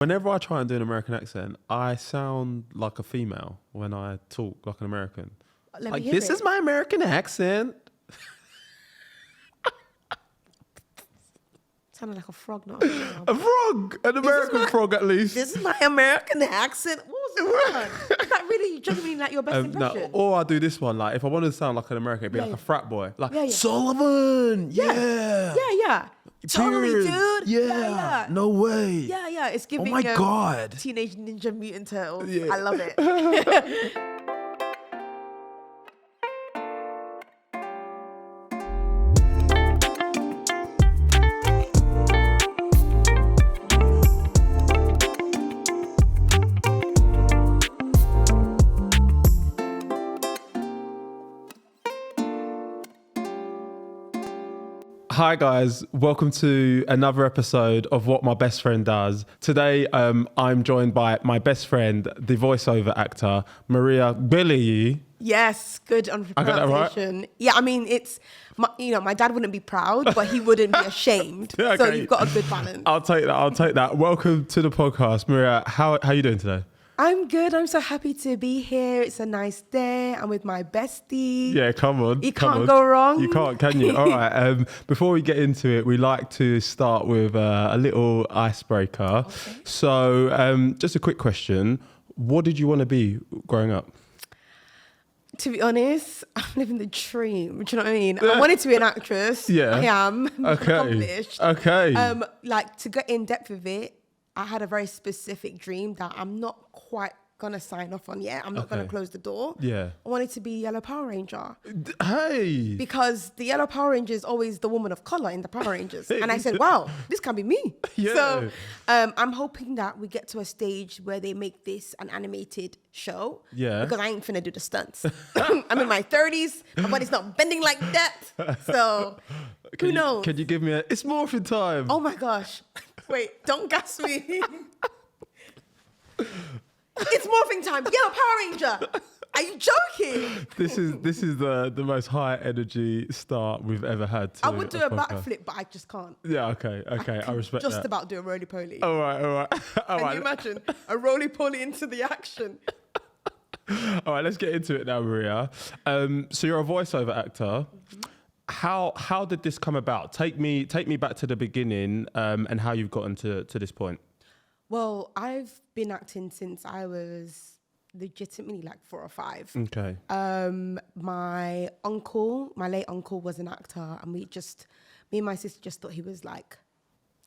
Whenever I try and do an American accent, I sound like a female when I talk like an American. Let like, me hear this it. is my American accent. Sounded like a frog, not a female. A frog! An American frog, at least. This is my American accent. What was it? Is that really genuinely like your best impression? No, or I do this one, like, if I wanted to sound like an American, it'd be like a frat boy. Like, Yeah. Sullivan! Yeah! Yeah. Totally, dude. Yeah. No way. Yeah. It's giving Oh my God. Teenage Ninja Mutant Turtles. Yeah. I love it. Hi guys, welcome to another episode of What My Best Friend Does. Today I'm joined by my best friend, the voiceover actor, Maria Belli. Yes, good on I got that right? pronunciation. Yeah, I mean, it's, my dad wouldn't be proud, but he wouldn't be ashamed. Okay. So you've got a good balance. I'll take that. Welcome to the podcast. Maria, how are you doing today? I'm good. I'm so happy to be here. It's a nice day. I'm with my bestie. Yeah, come on. You can't go wrong. You can't, can you? All right. Before we get into it, we like to start with a little icebreaker. Okay. So just a quick question. What did you want to be growing up? To be honest, I'm living the dream. Do you know what I mean? I wanted to be an actress. Yeah. I am. Okay. Accomplished. Okay. Like, to get in depth with it, I had a very specific dream that I'm not quite going to sign off on yet. I'm not going to close the door. Yeah. I wanted to be Yellow Power Ranger. Hey. Because the Yellow Power Ranger is always the woman of color in the Power Rangers. And I said, wow, this can be me. Yeah. So I'm hoping that we get to a stage where they make this an animated show. Yeah. Because I ain't finna do the stunts. I'm in my 30s. My body's not bending like that. So who knows? Can you give me it's morphin' time? Oh my gosh. Wait, don't gas me. It's morphing time. Yellow Power Ranger. Are you joking? This is the most high energy start we've ever had. I would do a backflip, but I just can't. Yeah, okay. I respect that. Just about do a roly-poly. All right. Can you imagine a roly-poly into the action? All right, let's get into it now, Maria. So you're a voiceover actor. Mm-hmm. How did this come about? Take me back to the beginning and how you've gotten to this point. Well, I've been acting since I was legitimately like 4 or 5. Okay. My late uncle was an actor, and me and my sister just thought he was like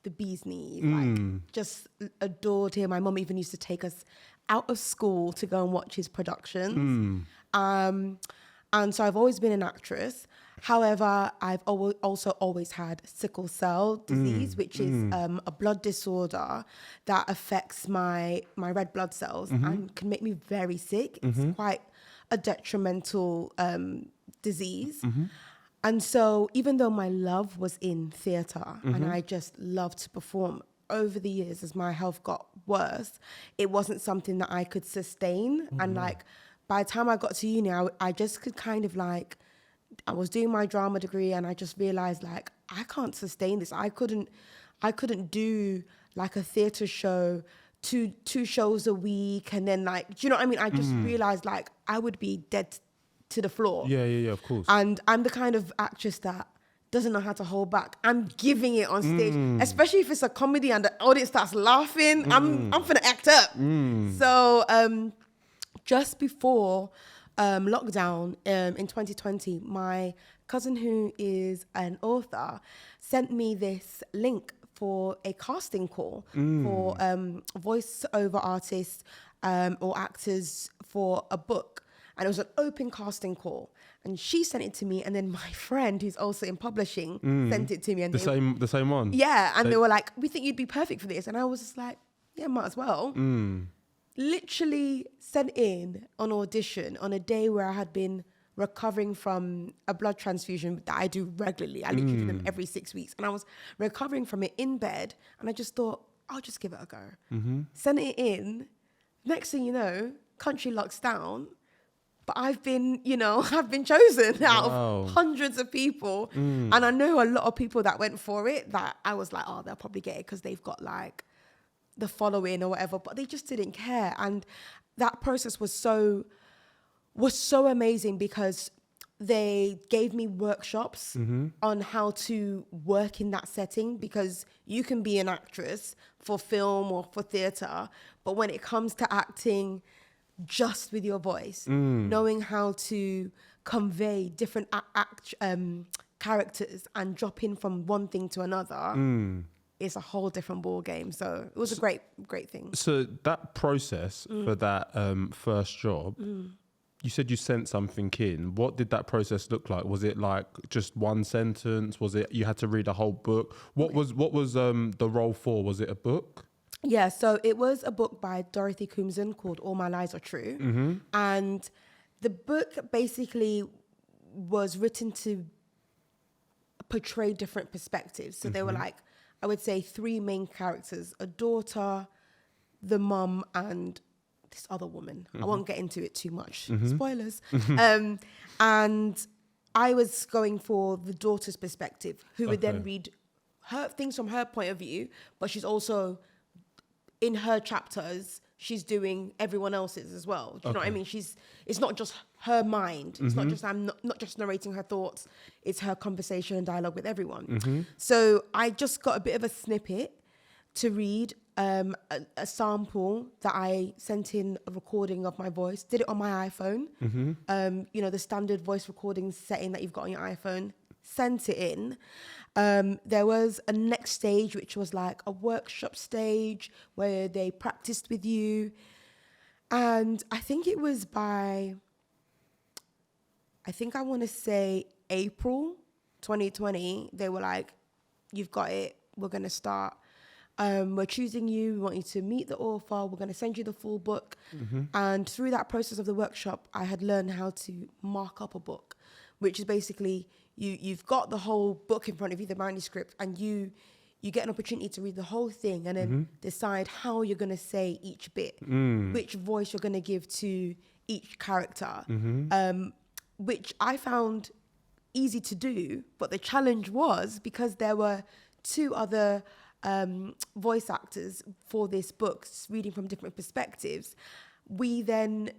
the bee's knees, like just adored him. My mum even used to take us out of school to go and watch his productions. And so I've always been an actress. However, I've also always had sickle cell disease, which is a blood disorder that affects my red blood cells and can make me very sick. It's quite a detrimental disease. And so even though my love was in theatre and I just loved to perform, over the years as my health got worse, it wasn't something that I could sustain. And like, by the time I got to uni, I just could kind of like, I was doing my drama degree and I just realized like, I can't sustain this. I couldn't do like a theatre show, two shows a week. And then like, do you know what I mean? I just realized like I would be dead to the floor. Yeah, of course. And I'm the kind of actress that doesn't know how to hold back. I'm giving it on stage, especially if it's a comedy and the audience starts laughing. I'm finna act up. So just before lockdown in 2020, my cousin, who is an author, sent me this link for a casting call for voiceover artists or actors for a book. And it was an open casting call. And she sent it to me, and then my friend, who's also in publishing, sent it to me. And the same one? Yeah, and they were like, we think you'd be perfect for this. And I was just like, yeah, might as well. Literally sent in an audition on a day where I had been recovering from a blood transfusion that I do regularly. I literally do them every 6 weeks. And I was recovering from it in bed, and I just thought, I'll just give it a go. Sent it in. Next thing you know, country locks down. But I've been chosen out of hundreds of people. And I know a lot of people that went for it that I was like, oh, they'll probably get it because they've got like the following or whatever, but they just didn't care. And that process was so amazing because they gave me workshops on how to work in that setting, because you can be an actress for film or for theatre, but when it comes to acting just with your voice, knowing how to convey different characters and drop in from one thing to another, it's a whole different ball game. So it was a great thing. So that process for that first job, you said you sent something in. What did that process look like? Was it like just one sentence? Was it you had to read a whole book? What was the role for? Was it a book? Yeah, so it was a book by Dorothy Coomson called All My Lies Are True. And the book basically was written to portray different perspectives. So there were like, I would say 3 main characters: a daughter, the mum, and this other woman. I won't get into it too much. Spoilers. And I was going for the daughter's perspective, who would then read her things from her point of view, but she's also, in her chapters, she's doing everyone else's as well. Do you know what I mean? It's not just her mind. It's not just, I'm not just narrating her thoughts. It's her conversation and dialogue with everyone. So I just got a bit of a snippet to read, a sample that I sent in, a recording of my voice, did it on my iPhone. You know, the standard voice recording setting that you've got on your iPhone, sent it in. There was a next stage, which was like a workshop stage where they practiced with you. And I think it was I want to say April 2020, they were like, you've got it, we're going to start. We're choosing you, we want you to meet the author, we're going to send you the full book. And through that process of the workshop, I had learned how to mark up a book, which is basically you've got the whole book in front of you, the manuscript, and you get an opportunity to read the whole thing and then decide how you're going to say each bit, which voice you're going to give to each character, which I found easy to do. But the challenge was, because there were 2 other voice actors for this book reading from different perspectives, we then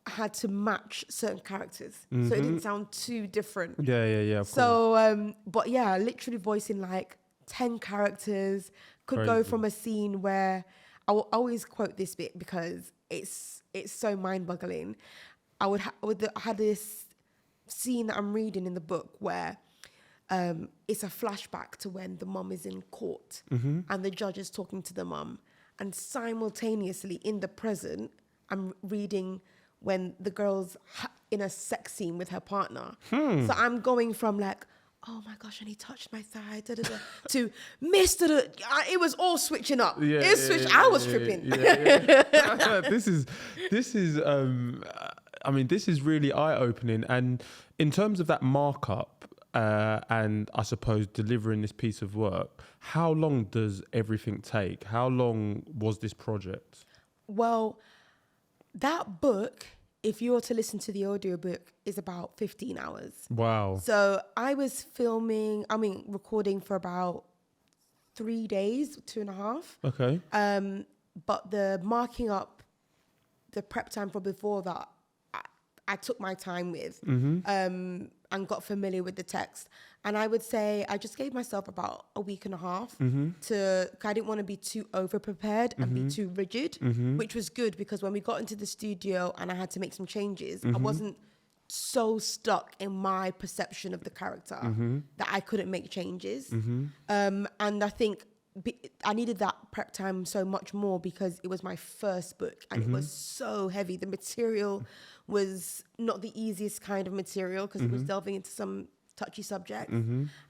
had to match certain characters so it didn't sound too different. Yeah. So but yeah, literally voicing like 10 characters, could go from a scene where I will always quote this bit because it's so mind-boggling. I had this scene that I'm reading in the book where it's a flashback to when the mum is in court and the judge is talking to the mum, and simultaneously in the present I'm reading when the girl's in a sex scene with her partner. So I'm going from like, oh my gosh, and he touched my thigh, to Mr. It was all switching up. I was tripping. This is I mean, this is really eye-opening. And in terms of that markup, and I suppose delivering this piece of work, how long does everything take? How long was this project? Well, that book, if you were to listen to the audiobook, is about 15 hours. Wow. So I was recording for about 3 days, 2.5. Okay. But the marking up, the prep time for before that, I took my time with, and got familiar with the text. And I would say I just gave myself about a week and a half I didn't want to be too over prepared and be too rigid, which was good, because when we got into the studio and I had to make some changes, I wasn't so stuck in my perception of the character that I couldn't make changes. And I think I needed that prep time so much more because it was my first book and it was so heavy. The material was not the easiest kind of material because it was delving into some touchy subjects.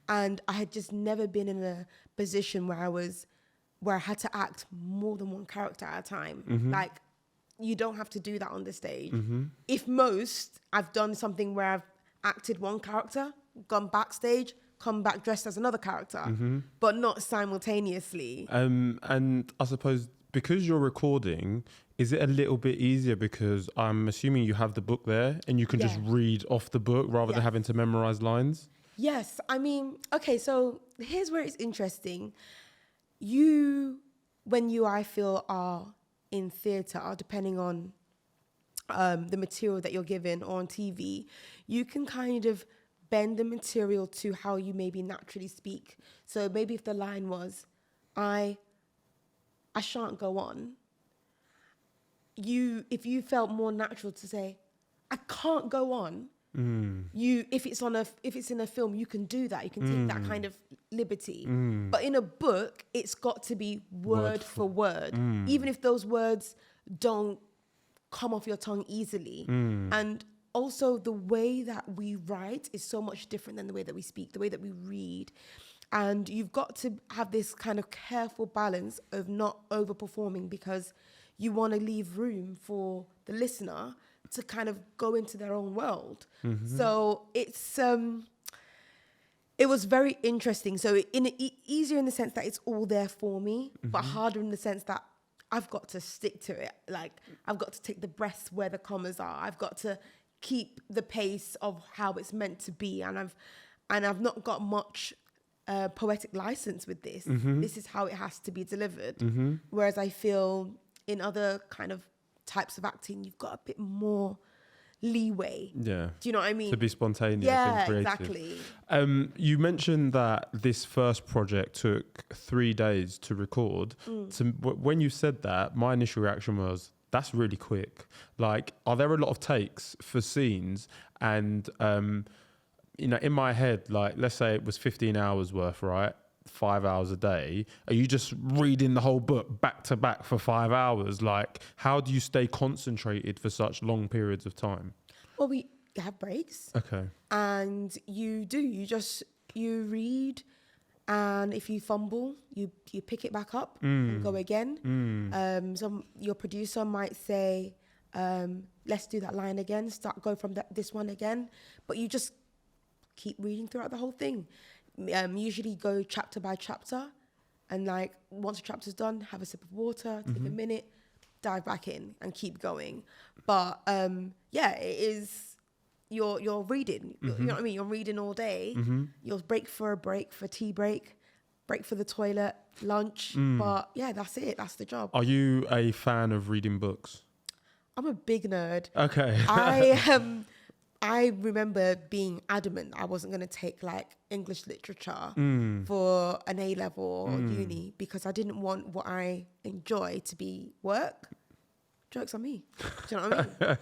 And I had just never been in a position where I had to act more than one character at a time. Like, you don't have to do that on the stage. If most, I've done something where I've acted one character, gone backstage, come back dressed as another character, but not simultaneously. And I suppose because you're recording, is it a little bit easier because I'm assuming you have the book there and you can just read off the book rather than having to memorize lines? Yes. I mean, okay, so here's where it's interesting. You when I feel, are in theatre, depending on the material that you're given, or on TV, you can kind of bend the material to how you maybe naturally speak. So maybe if the line was, I shan't go on, if you felt more natural to say, I can't go on, if it's in a film, you can do that. You can take that kind of liberty. But in a book, it's got to be word for word, even if those words don't come off your tongue easily. And also, the way that we write is so much different than the way that we speak, the way that we read. And you've got to have this kind of careful balance of not overperforming, because you want to leave room for the listener to kind of go into their own world. So it was very interesting. So easier in the sense that it's all there for me, but harder in the sense that I've got to stick to it. Like, I've got to take the breaths where the commas are. I've got to keep the pace of how it's meant to be. And I've not got much poetic license with this. This is how it has to be delivered. Whereas I feel in other kind of types of acting, you've got a bit more leeway. Yeah. Do you know what I mean? To be spontaneous and creative. Exactly. You mentioned that this first project took 3 days to record. When you said that, my initial reaction was, that's really quick. Like, are there a lot of takes for scenes? And, in my head, like, let's say it was 15 hours worth, right? 5 hours a day. Are you just reading the whole book back to back for 5 hours? Like, how do you stay concentrated for such long periods of time? Well, we have breaks. Okay. And you read, and if you fumble, you pick it back up and go again. Your producer might say, let's do that line again, go from this one again. But you just keep reading throughout the whole thing. Usually go chapter by chapter, and like once a chapter's done, have a sip of water, take a minute, dive back in and keep going. But it is, you're reading, you know what I mean? You're reading all day. You'll break for tea break for the toilet, lunch. But yeah, that's it. That's the job. Are you a fan of reading books? I'm a big nerd. Okay. I remember being adamant I wasn't going to take like English literature for an A-level or uni, because I didn't want what I enjoy to be work. Joke's on me. Do you know what I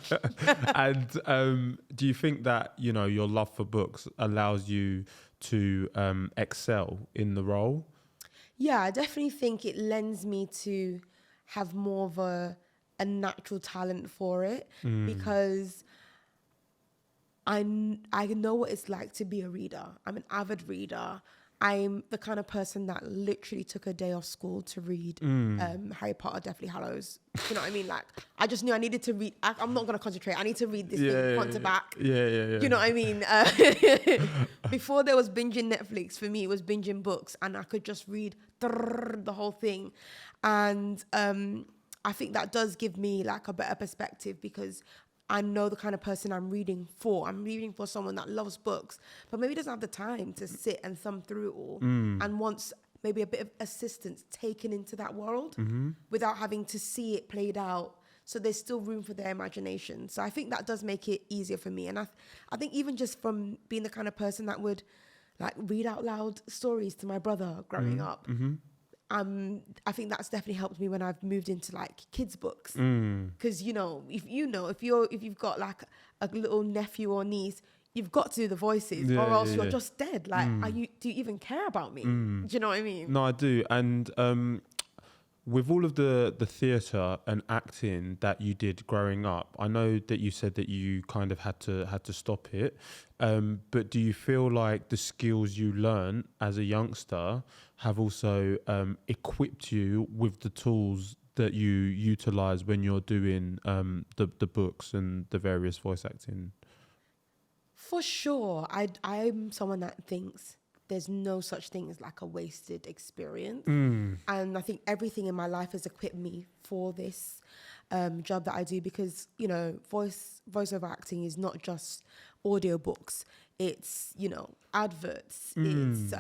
mean? And do you think that, your love for books allows you to excel in the role? Yeah, I definitely think it lends me to have more of a natural talent for it, because I know what it's like to be a reader. I'm an avid reader. I'm the kind of person that literally took a day off school to read Harry Potter, Deathly Hallows. You know what I mean? Like, I just knew I needed to read. I'm not going to concentrate. I need to read this thing front to back. Yeah. You know what I mean? Before there was binging Netflix, for me, it was binging books, and I could just read the whole thing. And I think that does give me like a better perspective, because I know the kind of person I'm reading for. I'm reading for someone that loves books, but maybe doesn't have the time to sit and thumb through it all, and wants maybe a bit of assistance taken into that world without having to see it played out. So there's still room for their imagination. So I think that does make it easier for me. And I think even just from being the kind of person that would like read out loud stories to my brother growing up, I think that's definitely helped me when I've moved into like kids books, because if you've got like a little nephew or niece, you've got to do the voices, or else you're just dead. Like, do you even care about me? Do you know what I mean? No, I do. And with all of the theatre and acting that you did growing up, I know that you said that you kind of had to stop it. But do you feel like the skills you learn as a youngster have also equipped you with the tools that you utilize when you're doing the books and the various voice acting? For sure. I'm someone that thinks there's no such thing as like a wasted experience. And I think everything in my life has equipped me for this job that I do, because, voiceover acting is not just audiobooks. It's, adverts. It's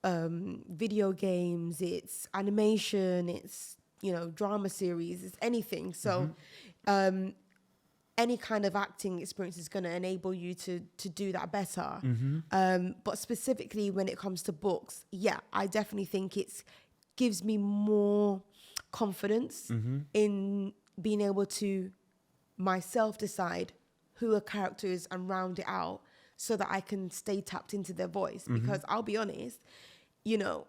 video games, it's animation, it's, you know, drama series, it's anything. So any kind of acting experience is going to enable you to do that better. But specifically when it comes to books, yeah, I definitely think it gives me more confidence in being able to myself decide who a character is and round it out so that I can stay tapped into their voice. Because I'll be honest, you know,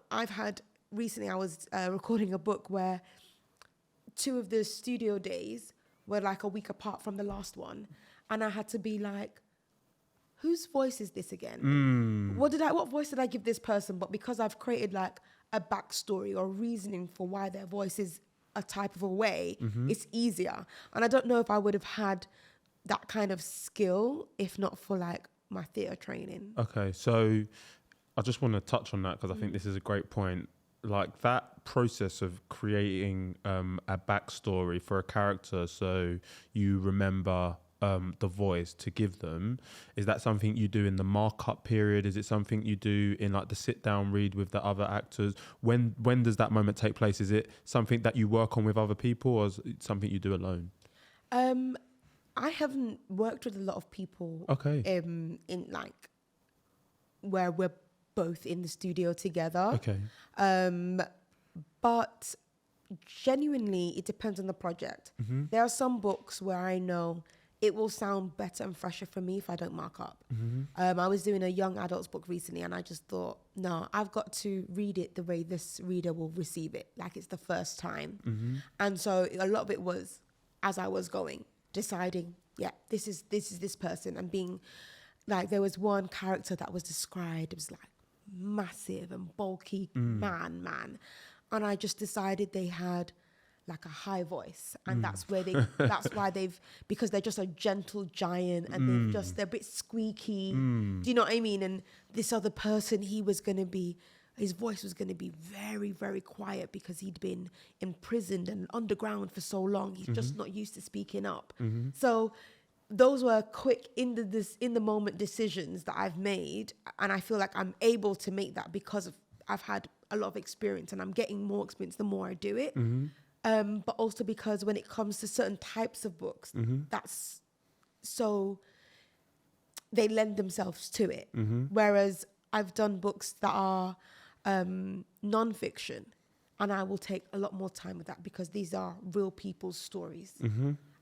recently I was recording a book where 2 of the studio days were like a week apart from the last one. And I had to be like, whose voice is this again? What voice did I give this person? But because I've created like a backstory or reasoning for why their voice is a type of a way, it's easier. And I don't know if I would have had that kind of skill if not for like my theatre training. Okay, so I just want to touch on that because I think this is a great point. Like that process of creating a backstory for a character so you remember the voice to give them, is that something you do in the markup period? Is it something you do in like the sit down read with the other actors? When does that moment take place? Is it something that you work on with other people, or is it something you do alone? I haven't worked with a lot of people in like where we're both in the studio together. Okay. But genuinely, it depends on the project. There are some books where I know it will sound better and fresher for me if I don't mark up. I was doing a young adults book recently and I just thought, no, I've got to read it the way this reader will receive it, like it's the first time. And so a lot of it was as I was going, deciding, yeah, this is this person, and being like, there was one character that was described, it was like massive and bulky man, and I just decided they had like a high voice, and that's why because they're just a gentle giant, and they're a bit squeaky. Do you know what I mean? And this other person, his voice was going to be very, very quiet because he'd been imprisoned and underground for so long. He's just not used to speaking up. So those were quick in the moment decisions that I've made. And I feel like I'm able to make that because I've had a lot of experience, and I'm getting more experience the more I do it. But also because when it comes to certain types of books, that's so they lend themselves to it. Whereas I've done books that are non-fiction, and I will take a lot more time with that because these are real people's stories.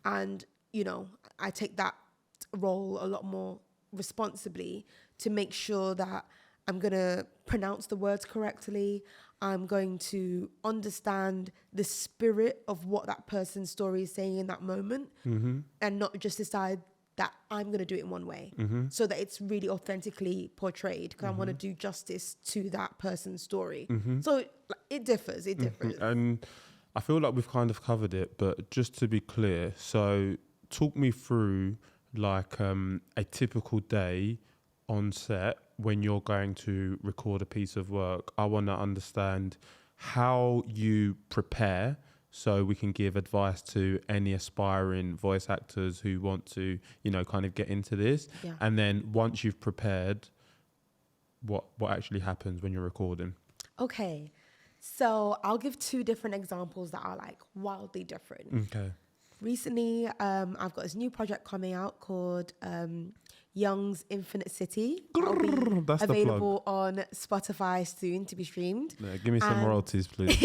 And, you know, I take that role a lot more responsibly to make sure that I'm going to pronounce the words correctly. I'm going to understand the spirit of what that person's story is saying in that moment, and not just decide that I'm going to do it in one way, so that it's really authentically portrayed, because I want to do justice to that person's story. So it differs. And I feel like we've kind of covered it, but just to be clear, so talk me through like a typical day on set when you're going to record a piece of work. I want to understand how you prepare so we can give advice to any aspiring voice actors who want to, you know, kind of get into this. Yeah. And then once you've prepared, what actually happens when you're recording? Okay. So I'll give 2 different examples that are like wildly different. Okay. Recently, I've got this new project coming out called Young's Infinite City. That'll be That's available on Spotify soon to be streamed. Yeah, give me some royalties, please.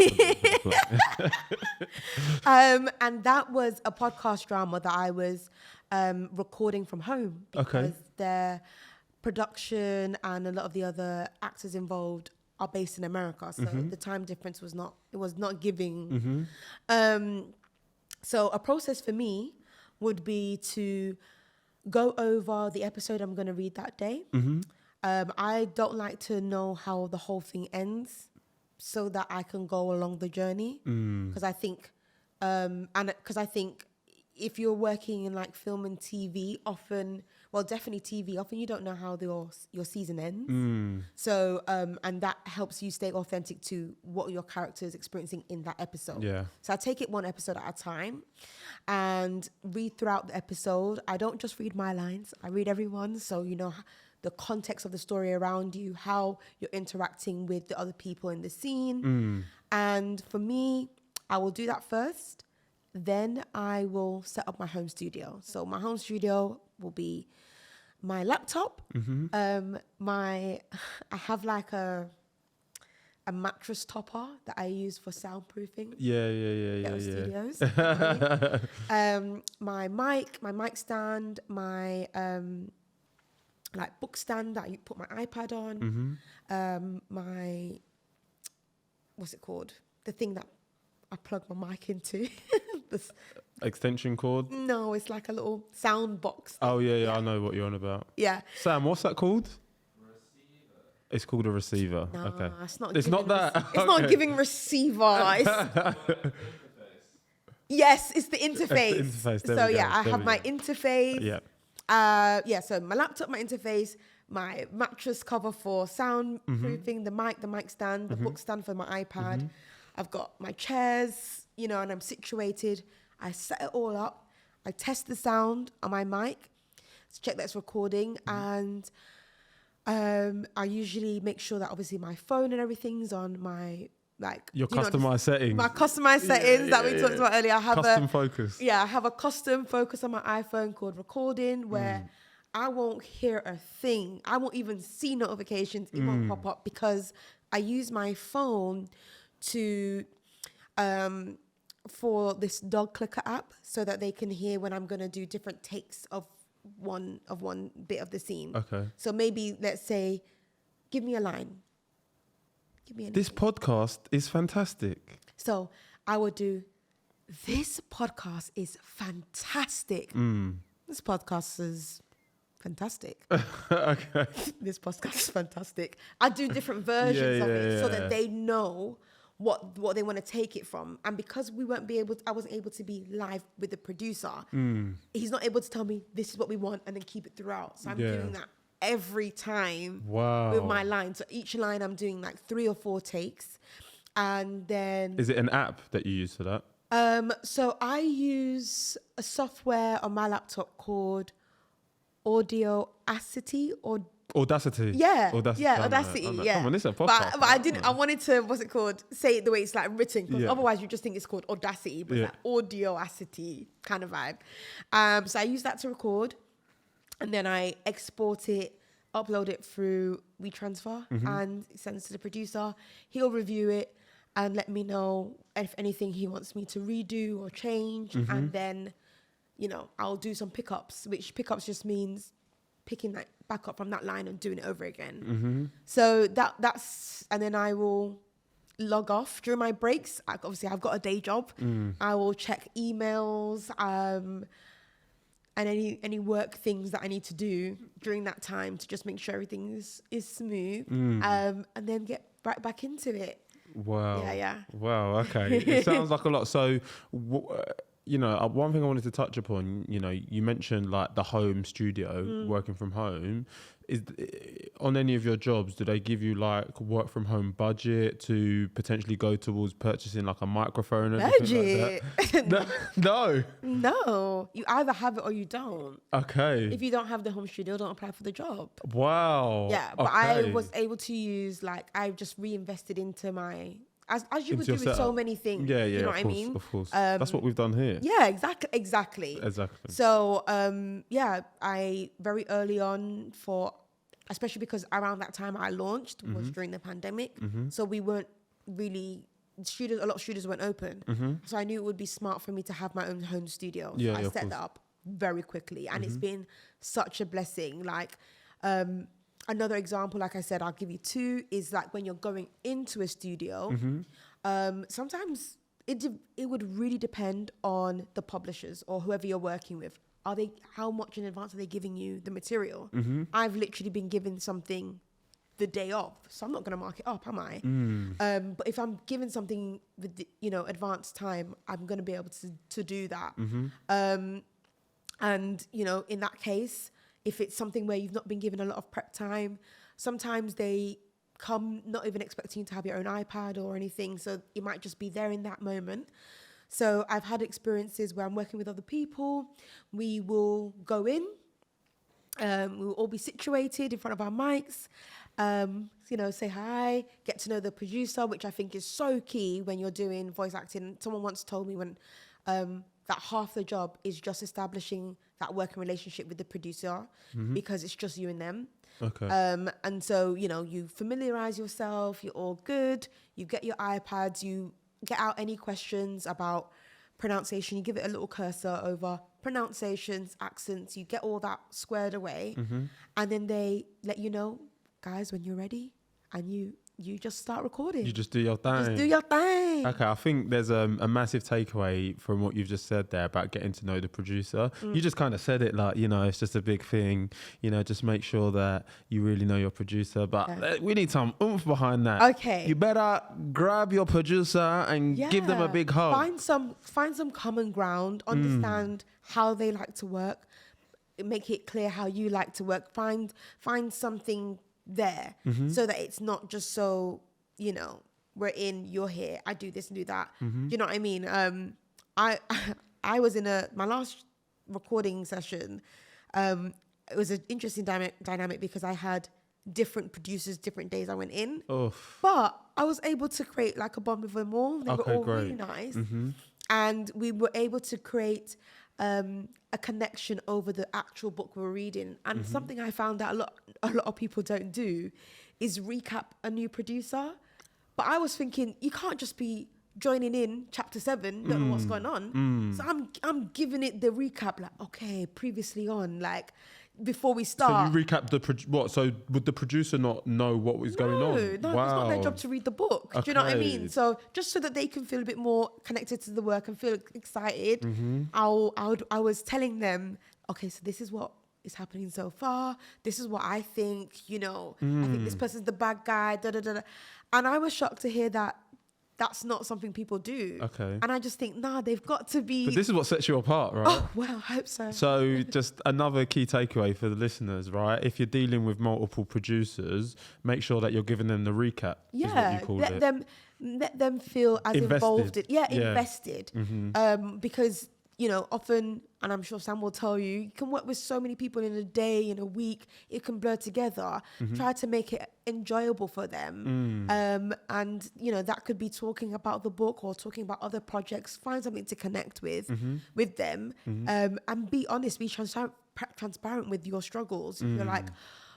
And that was a podcast drama that I was recording from home because their production and a lot of the other actors involved are based in America. So the time difference was not giving. So a process for me would be to go over the episode I'm going to read that day. I don't like to know how the whole thing ends so that I can go along the journey. Because I think, if you're working in like film and TV, often you don't know how your season ends. So, and that helps you stay authentic to what your character is experiencing in that episode. Yeah. So I take it one episode at a time and read throughout the episode. I don't just read my lines, I read everyone. So, you know, the context of the story around you, how you're interacting with the other people in the scene. And for me, I will do that first. Then I will set up my home studio. So my home studio will be my laptop. I have like a mattress topper that I use for soundproofing. Yeah. Studios. My mic stand, my like book stand that you put my iPad on. My, what's it called? The thing that I plug my mic into. This, Extension cord? no, it's like a little sound box. Oh, yeah, I know what you're on about. Yeah. Sam, what's that called? It's called a receiver. No, Okay. it's not that. It's not giving receiver. It's, yes, it's the interface. It's the interface. There So we go. I There have we my go. interface. Yeah. So my laptop, my interface, my mattress cover for soundproofing, the mic stand, the book stand for my iPad. I've got my chairs, and I'm situated. I set it all up. I test the sound on my mic to check that it's recording, and I usually make sure that obviously my phone and everything's on my Your customized settings. My customized settings that we talked about earlier. I have custom focus. Yeah, I have a custom focus on my iPhone called Recording, where I won't hear a thing. I won't even see notifications. It won't pop up because I use my phone to for this dog clicker app so that they can hear when I'm gonna do different takes of one bit of the scene. Okay. So maybe let's say, give me a line. This podcast is fantastic. So I would do, this podcast is fantastic. This podcast is fantastic. Okay. This podcast is fantastic. I do different versions of it so yeah. that they know what they want to take it from. And because I wasn't able to be live with the producer, he's not able to tell me this is what we want and then keep it throughout. So I'm doing that every time with my line. So each line I'm doing like 3 or 4 takes. And then... Is it an app that you use for that? So I use a software on my laptop called Audacity or... Audacity. Yeah, Audacity. Audacity. Yeah. Come on, this is a podcast. But I didn't. I wanted to. What's it called? Say it the way it's like written, because otherwise you just think it's called Audacity, but it's like Audacity kind of vibe. So I use that to record, and then I export it, upload it through WeTransfer, and send it to the producer. He'll review it and let me know if anything he wants me to redo or change, and then, I'll do some pickups. Which pickups just means picking that back up from that line and doing it over again. So that's, and then I will log off during my breaks. Obviously, I've got a day job. I will check emails and any work things that I need to do during that time to just make sure everything is smooth, and then get right back into it. Wow. Yeah. Wow. Okay. It sounds like a lot. So, one thing I wanted to touch upon, you mentioned like the home studio, working from home. Is on any of your jobs, do they give you like work from home budget to potentially go towards purchasing like a microphone? Budget? Like that? No. You either have it or you don't. Okay. If you don't have the home studio, don't apply for the job. Wow. Yeah, but I was able to use, I just reinvested into my, as you would do with so many things. Yeah, you know what of I course, mean? Of course. That's what we've done here. Yeah, exactly. So, I very early on especially because around that time I launched was during the pandemic. So we weren't really, a lot of studios weren't open. So I knew it would be smart for me to have my own home studio. So I set that up very quickly, and it's been such a blessing. Another example, like I said, I'll give you 2, is like when you're going into a studio, sometimes it would really depend on the publishers or whoever you're working with. How much in advance are they giving you the material? I've literally been given something the day of, so I'm not going to mark it up, am I? But if I'm given something with advanced time, I'm going to be able to do that. And in that case, if it's something where you've not been given a lot of prep time, sometimes they come not even expecting you to have your own iPad or anything, so it might just be there in that moment. So I've had experiences where I'm working with other people. We will go in We'll all be situated in front of our mics. Say hi, get to know the producer, which I think is so key when you're doing voice acting. Someone once told me when that half the job is just establishing that working relationship with the producer because it's just you and them. Okay. And so, you familiarize yourself, you're all good, you get your iPads, you get out any questions about pronunciation, you give it a little cursor over pronunciations, accents, you get all that squared away. And then they let you know, guys, when you're ready, and you just start recording. You just do your thing. Just do your thing. Okay, I think there's a massive takeaway from what you've just said there about getting to know the producer. You just kind of said it like, it's just a big thing. Just make sure that you really know your producer. But we need some oomph behind that. Okay. You better grab your producer and give them a big hug. Find some common ground. Understand how they like to work. Make it clear how you like to work. Find something there so that it's not just so, we're in, you're here, I do this and do that. Do you know what I mean? I was in my last recording session. It was an interesting dynamic because I had different producers, different days I went in. But I was able to create like a bond with them all. They were all really nice. And we were able to create a connection over the actual book we were reading. And something I found out a lot of people don't do is recap a new producer. But I was thinking, you can't just be joining in chapter 7, don't know what's going on. So I'm giving it the recap, like, okay, previously on, like, before we start. So you recap So would the producer not know what was going on? No, wow. It's not their job to read the book. Do you know what I mean? So just so that they can feel a bit more connected to the work and feel excited, I was telling them, okay, so this is what is happening so far. This is what I think, I think this person's the bad guy, da-da-da-da. And I was shocked to hear that that's not something people do. Okay. And I just think, they've got to be... But this is what sets you apart, right? Oh, well, I hope so. So just another key takeaway for the listeners, right? If you're dealing with multiple producers, make sure that you're giving them the recap, is what you call let them feel as involved. Invested. Because, often, and I'm sure Sam will tell you can work with so many people in a day, in a week. It can blur together. Try to make it enjoyable for them. And, that could be talking about the book or talking about other projects. Find something to connect with them. And be honest, be transparent with your struggles. If you're like,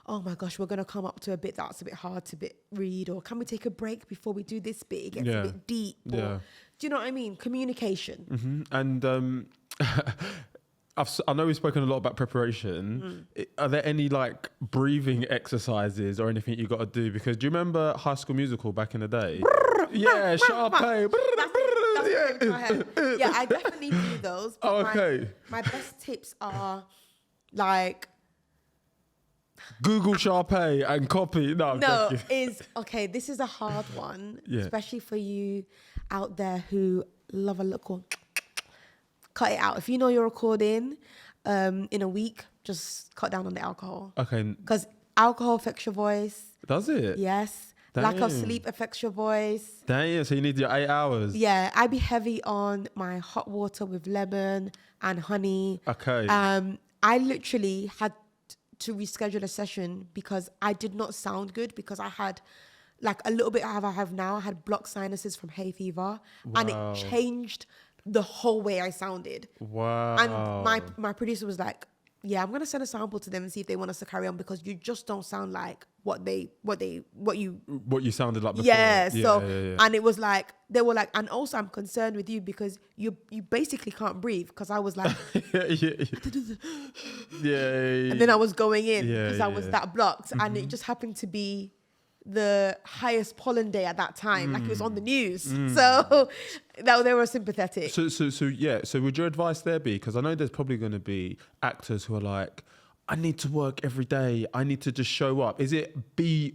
oh my gosh, we're going to come up to a bit that's a bit hard to read, or can we take a break before we do this bit? It gets a bit deep. Or, do you know what I mean? Communication. And I know we've spoken a lot about preparation. Are there any like breathing exercises or anything you got to do? Because do you remember High School Musical back in the day? Sharpay. Yeah, I definitely do those. Okay. My best tips are like... Google Sharpay and copy. This is a hard one, especially for you out there who love a little... Cut it out. If you know you're recording in a week, just cut down on the alcohol. Okay. Because alcohol affects your voice. Does it? Yes. Damn. Lack of sleep affects your voice. Damn, so you need your 8 hours. Yeah, I be heavy on my hot water with lemon and honey. Okay. I literally had to reschedule a session because I did not sound good, because I had like a little bit of I have now. I had blocked sinuses from hay fever. Wow. And it changed the whole way I sounded. Wow. And my producer was like, yeah, I'm going to send a sample to them and see if they want us to carry on, because you just don't sound like what you sounded like before. Yeah. And it was like, they were like, and also I'm concerned with you because you basically can't breathe, because I was like, and then I was going in because I was that blocked. And it just happened to be the highest pollen day at that time, like it was on the news. So they were sympathetic. So would your advice there be, because I know there's probably going to be actors who are like, I need to work every day, I need to just show up. Is it be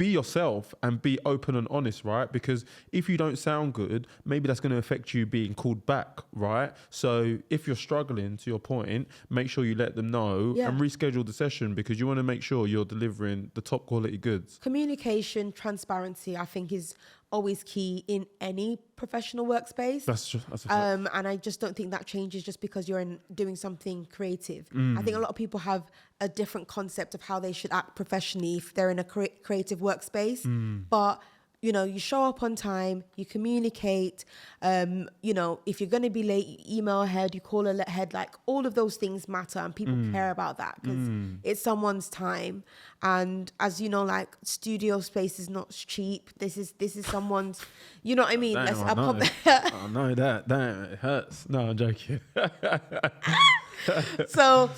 yourself and be open and honest, right? Because if you don't sound good, maybe that's going to affect you being called back, right? So if you're struggling, to your point, make sure you let them know and reschedule the session, because you want to make sure you're delivering the top quality goods. Communication, transparency, I think is always key in any professional workspace. That's a fact. And I just don't think that changes just because you're doing something creative. I think a lot of people have a different concept of how they should act professionally if they're in a creative workspace. But you know, you show up on time, you communicate, you know, if you're going to be late, you email ahead, you call ahead, like all of those things matter and people care about that because it's someone's time. And as you know, like studio space is not cheap. This is someone's, you know what I mean? Damn, I know that. Damn, it hurts. No, I'm joking. So,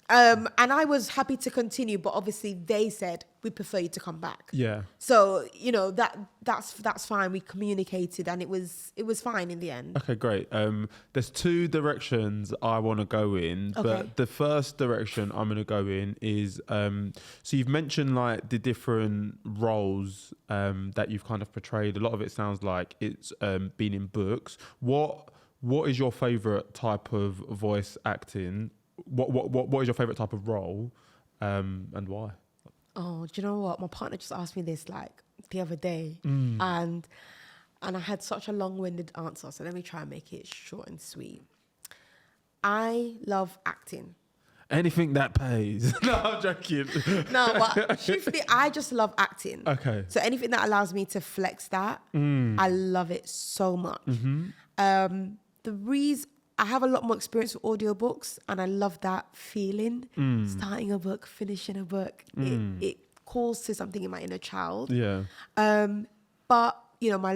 and I was happy to continue, but obviously they said we prefer you to come back. Yeah. So you know that's fine. We communicated, and it was fine in the end. Okay, great. There's two directions I want to go in, but the first direction I'm going to go in is so you've mentioned like the different roles that you've kind of portrayed. A lot of it sounds like it's been in books. What is your favorite type of voice acting? What is your favorite type of role, and why? Oh, do you know what? My partner just asked me this like the other day, and I had such a long-winded answer. So let me try and make it short and sweet. I love acting. Anything that pays. No, I'm joking. No, but truthfully, I just love acting. Okay. So anything that allows me to flex that, I love it so much. The reason I have a lot more experience with audiobooks, and I love that feeling. Starting a book, finishing a book, it calls to something in my inner child. Yeah. But you know, my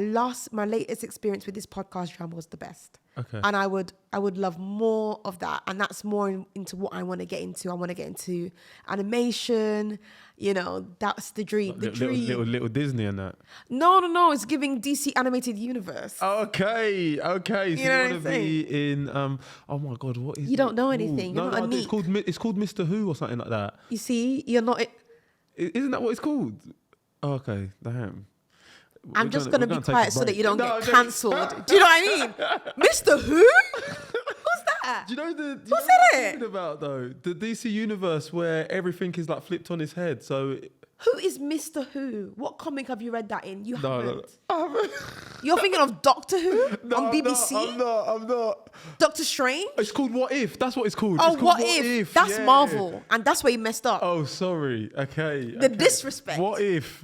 latest experience with this podcast drama was the best. Okay. And I would love more of that, and that's more into what I want to get into. I want to get into animation. You know, that's the dream. Like little Disney and that. No. It's giving DC animated universe. Okay. So you know want to be in oh my God, what is You it? don't know anything. Ooh, You're not a it's called Mr. Who or something like that. You see, you're not. Isn't that what it's called? Oh, okay, damn. I'm just going to be quiet so that you don't get just- cancelled. Do you know what I mean? Mr. Who? Who's that? Do you know Who what said I'm it? talking about though? The DC universe where everything is like flipped on its head. So Who is Mr. Who? What comic have you read that in? You haven't. no. I haven't. You're thinking of Doctor Who on BBC? I'm not. Doctor Strange? It's called What If. That's what it's called. Oh, It's called What If? That's yeah. Marvel. And that's where you messed up. Oh, sorry. Okay. The disrespect. What if?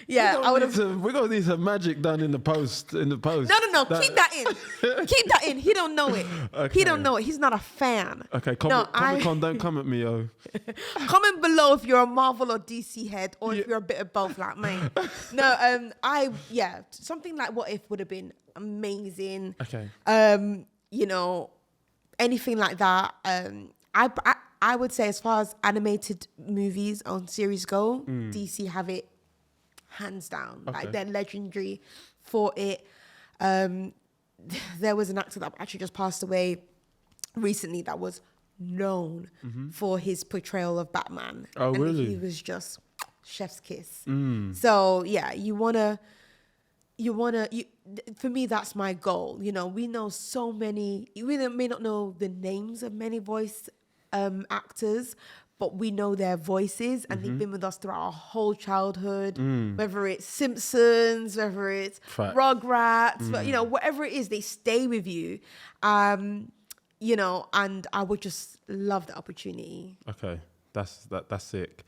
Yeah, I would have. We're gonna need some magic done in the post. No. Keep that in. Keep that in. He don't know it. Okay. He don't know it. He's not a fan. Okay, Comic-Con, don't come at me, yo. Comment below if you're a Marvel or DC head, or if you're a bit of both like me. No, something like What If would have been amazing. Okay. You know, anything like that. I would say as far as animated movies on series go, DC have it hands down. Okay. Like they're legendary for it. There was an actor that actually just passed away recently that was known for his portrayal of Batman. Oh, and really? he was just chef's kiss. So yeah, for me, that's my goal. You know, we know so many, we may not know the names of many voice actors, but we know their voices, and they've been with us throughout our whole childhood, whether it's Simpsons, whether it's Rugrats, but, you know, whatever it is, they stay with you. You know, and I would just love the opportunity. Okay, that's sick.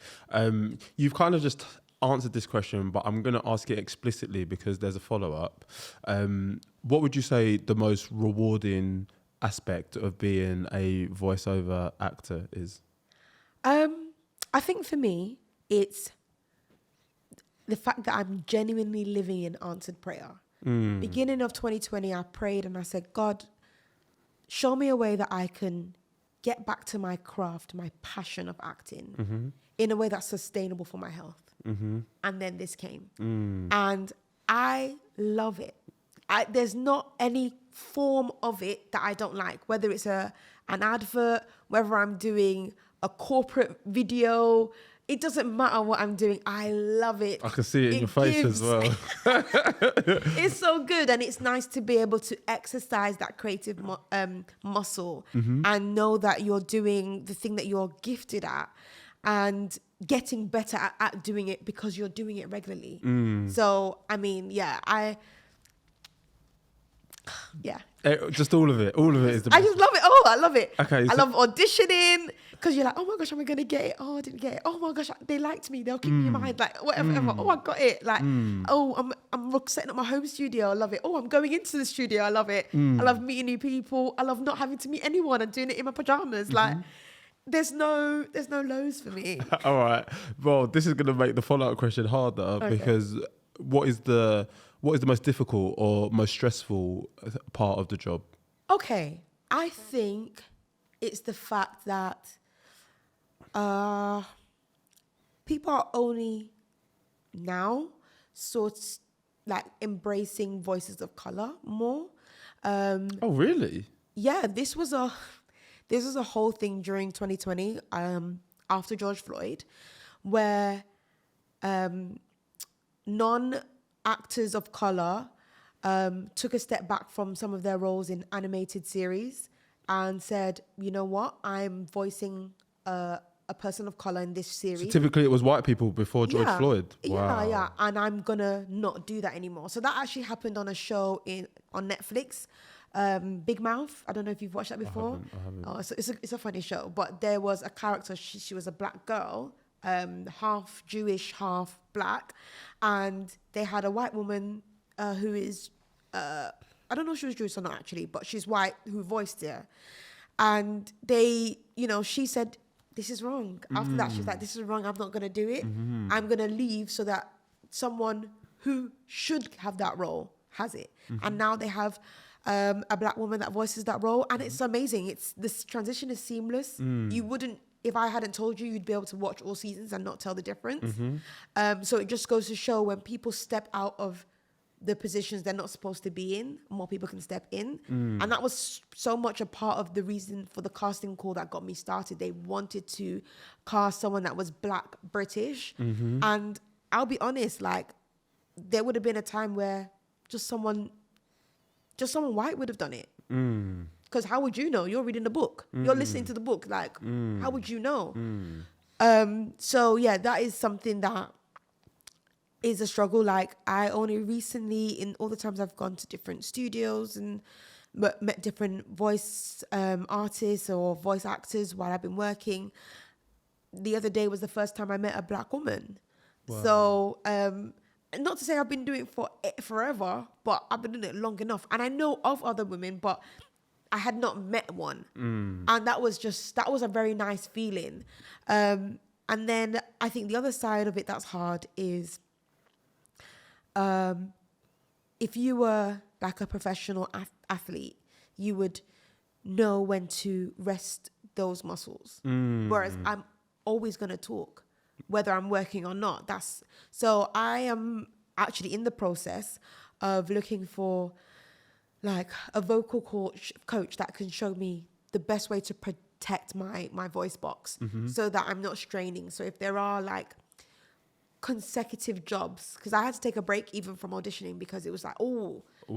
You've kind of just answered this question, but I'm going to ask it explicitly because there's a follow-up. What would you say the most rewarding aspect of being a voiceover actor is? I think for me, it's the fact that I'm genuinely living in answered prayer. Beginning of 2020, I prayed and I said, God, show me a way that I can get back to my craft, my passion of acting in a way that's sustainable for my health. And then this came. And I love it. There's not any form of it that I don't like, whether it's an advert, whether I'm doing a corporate video. It doesn't matter what I'm doing. I love it. I can see it in your face as well. It's so good. And it's nice to be able to exercise that creative muscle and know that you're doing the thing that you're gifted at. And getting better at doing it because you're doing it regularly. Mm. So, I mean, yeah. Just all of it. All of it is the I best. just love it. Oh, I love it. Okay, I so- love auditioning because you're like, oh my gosh, am I gonna get it? Oh, I didn't get it. Oh my gosh, they liked me. They'll keep me in mind. Like whatever. Oh, I got it. Like oh, I'm setting up my home studio. I love it. Oh, I'm going into the studio. I love it. I love meeting new people. I love not having to meet anyone and doing it in my pajamas. Like there's no lows for me. All right. Well, this is going to make the follow-up question harder because what is the most difficult or most stressful part of the job? Okay, I think it's the fact that people are only now like embracing voices of color more. Oh, really? Yeah, this was a whole thing during 2020 after George Floyd, where non-actors of color took a step back from some of their roles in animated series and said, you know what, I'm voicing a person of color in this series. So typically it was white people before George Floyd. Wow. Yeah, and I'm gonna not do that anymore. So that actually happened on a show on Netflix, Big Mouth. I don't know if you've watched that before. I haven't. Oh, it's a funny show. But there was a character. She was a black girl, half Jewish, half black, and they had a white woman who is I don't know if she was Jewish or not actually, but she's white who voiced her, and she said, this is wrong. After that, she was like, this is wrong. I'm not going to do it. I'm going to leave so that someone who should have that role has it. And now they have a black woman that voices that role. And it's amazing. This transition is seamless. You wouldn't, if I hadn't told you, you'd be able to watch all seasons and not tell the difference. So it just goes to show when people step out of the positions they're not supposed to be in, more people can step in. And that was so much a part of the reason for the casting call that got me started. They wanted to cast someone that was black British. And I'll be honest, like there would have been a time where just someone white would have done it. Because how would you know? You're reading the book. You're listening to the book. Like, how would you know? So yeah, that is something that is a struggle. Like I only recently, in all the times I've gone to different studios and met different voice artists or voice actors while I've been working, the other day was the first time I met a black woman. Wow. So not to say I've been doing it forever, but I've been doing it long enough. And I know of other women, but I had not met one. And that was a very nice feeling. And then I think the other side of it that's hard is if you were like a professional athlete, you would know when to rest those muscles. Whereas I'm always going to talk, whether I'm working or not. So I am actually in the process of looking for like a vocal coach that can show me the best way to protect my voice box so that I'm not straining. So if there are like consecutive jobs, because I had to take a break even from auditioning because it was like, wow. It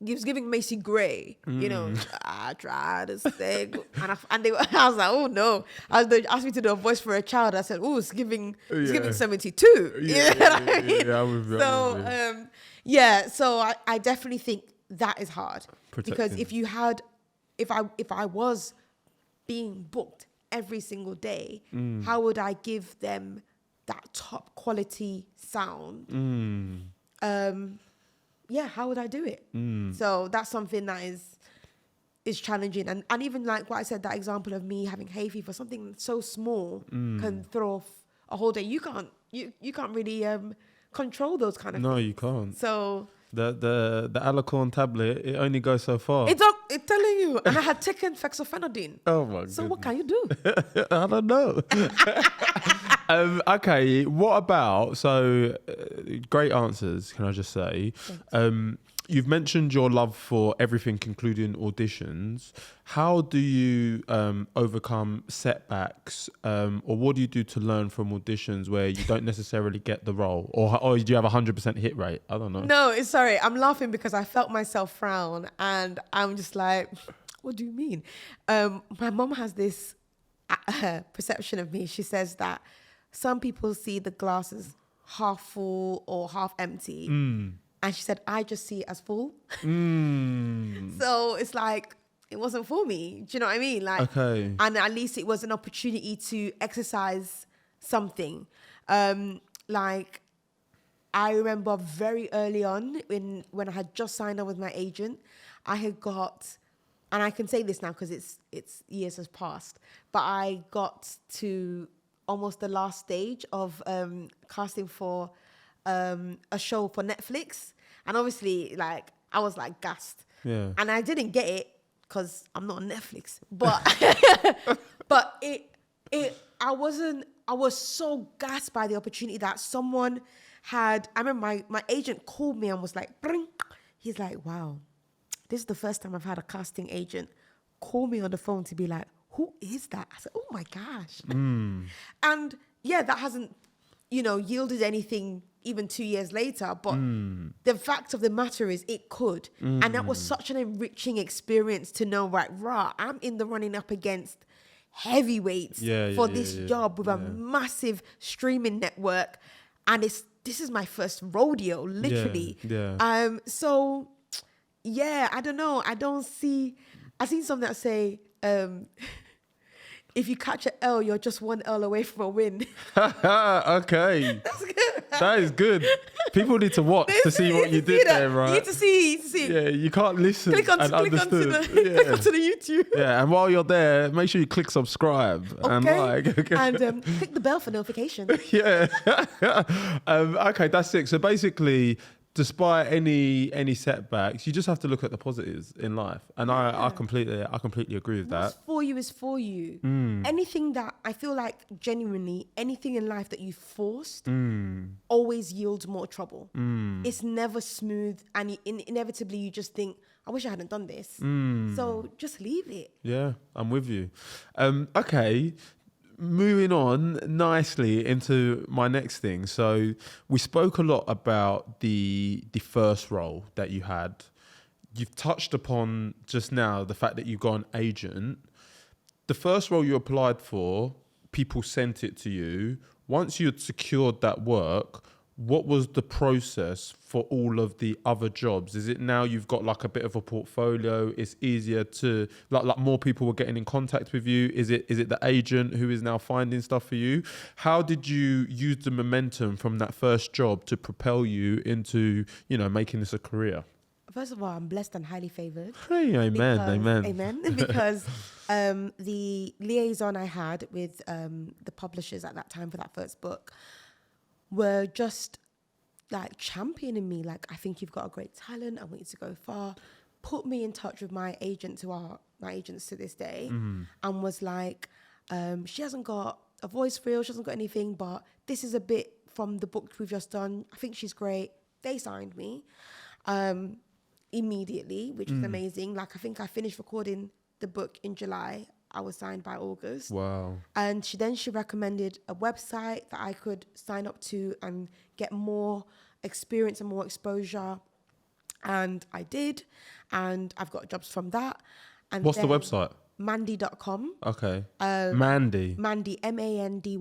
was giving Macy Gray, I tried to sing, and I was like, oh no. They asked me to do a voice for a child. I said, oh, it's giving 72. So I definitely think that is hard. Because if I was being booked every single day, how would I give them that top quality sound? How would I do it? So that's something that is challenging. And even like what I said, that example of me having hay fever, something so small can throw off a whole day. You can't really control those kind of things. No, you can't. So the Alicorn tablet, it only goes so far. It's telling you. And I had taken fexofenadine. Oh my god. So what can you do? I don't know. Okay, what about, great answers, can I just say. You've mentioned your love for everything, including auditions. How do you overcome setbacks, or what do you do to learn from auditions where you don't necessarily get the role, or do you have 100% hit rate? I don't know. No, sorry, I'm laughing because I felt myself frown, and I'm just like, what do you mean? My mom has this her perception of me. She says that some people see the glass as half full or half empty. And she said, I just see it as full. So it's like, it wasn't for me. Do you know what I mean? Like, Okay. and at least it was an opportunity to exercise something. Like, I remember very early on when I had just signed on with my agent, I had got, and I can say this now because it's years has passed, but I got to almost the last stage of casting for a show for Netflix. And obviously, like, I was like gassed. Yeah. And I didn't get it because I'm not on Netflix. But but I was so gassed by the opportunity that someone had. I remember my agent called me and was like, bring. He's like, wow, this is the first time I've had a casting agent call me on the phone to be like, who is that? I said, oh my gosh. And yeah, that hasn't, yielded anything even 2 years later. But the fact of the matter is it could. And that was such an enriching experience to know, I'm in the running up against heavyweights for this job with a massive streaming network. And this is my first rodeo, literally. So yeah, I don't know. I seen something that say, if you catch an L, you're just one L away from a win. Okay. That's good. That is good. People need to watch to see what you did there, right? You need to see. Yeah, you can't listen Click onto understood. click onto the YouTube. Yeah, and while you're there, make sure you click subscribe and like. Okay. And click the bell for notification. Yeah. Okay, that's it. So basically, despite any setbacks, you just have to look at the positives in life, and I completely agree with that. What's for you is for you. Anything that I feel like genuinely, anything in life that you forced always yields more trouble. It's never smooth, and inevitably you just think, I wish I hadn't done this. So just leave it. Yeah, I'm with you. Okay. Moving on nicely into my next thing. So we spoke a lot about the first role that you had. You've touched upon just now the fact that you got an agent. The first role you applied for, people sent it to you. Once you had secured that work, what was the process for all of the other jobs? Is it now you've got like a bit of a portfolio? It's easier to like more people were getting in contact with you. Is it the agent who is now finding stuff for you? How did you use the momentum from that first job to propel you into, making this a career? First of all, I'm blessed and highly favored. Hey, amen. Because the liaison I had with the publishers at that time for that first book were just like championing me. Like, I think you've got a great talent. I want you to go far. Put me in touch with my agent, my agents to this day, and was like, she hasn't got a voice reel, she hasn't got anything, but this is a bit from the book we've just done. I think she's great. They signed me immediately, which was amazing. Like, I think I finished recording the book in July. I was signed by August. Wow. And she recommended a website that I could sign up to and get more experience and more exposure. And I did. And I've got jobs from that. And what's the website? Mandy.com. Okay. Mandy. Mandy, Mandy.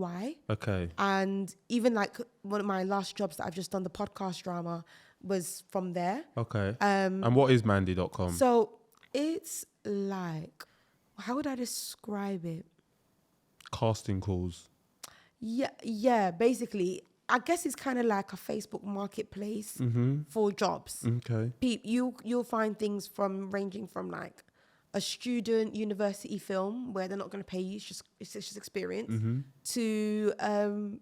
Okay. And even like one of my last jobs that I've just done, the podcast drama, was from there. Okay. And what is Mandy.com? So it's like, how would I describe it? Casting calls. Yeah. Basically, I guess it's kind of like a Facebook marketplace for jobs. Okay. You'll find things ranging from like a student university film where they're not going to pay you, it's just experience, to an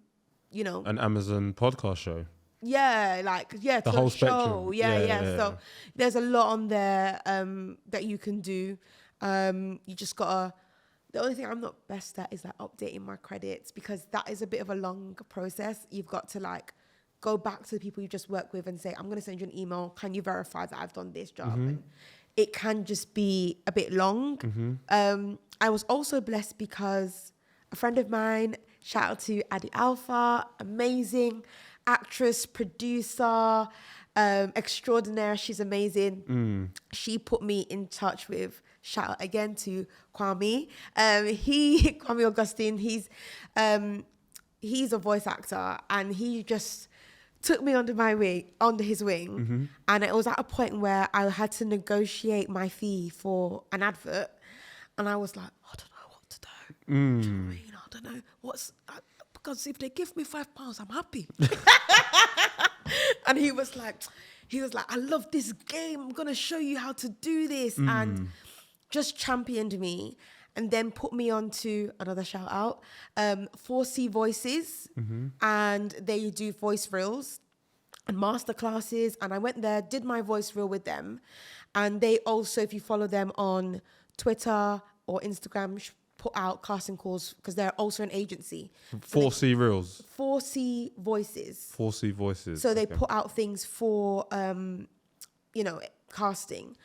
Amazon podcast show. The whole show. spectrum. Yeah. So there's a lot on there that you can do. You just gotta. The only thing I'm not best at is like updating my credits, because that is a bit of a long process. You've got to like go back to the people you just work with and say, I'm going to send you an email. Can you verify that I've done this job? And it can just be a bit long. I was also blessed because a friend of mine, shout out to Adi Alpha, amazing actress, producer, extraordinaire. She's amazing. She put me in touch with, shout out again to Kwame. Kwame Augustine, he's a voice actor, and he just took me under his wing. And it was at a point where I had to negotiate my fee for an advert. And I was like, I don't know what to do. Do you know what I mean? I don't know because if they give me £5, I'm happy. And he was like, I love this game. I'm going to show you how to do this. And just championed me, and then put me on to another shout out, 4C Voices. And they do voice reels and masterclasses. And I went there, did my voice reel with them. And they also, if you follow them on Twitter or Instagram, put out casting calls, because they're also an agency. 4C Reels. 4C Voices. 4C Voices. So they put out things for, casting.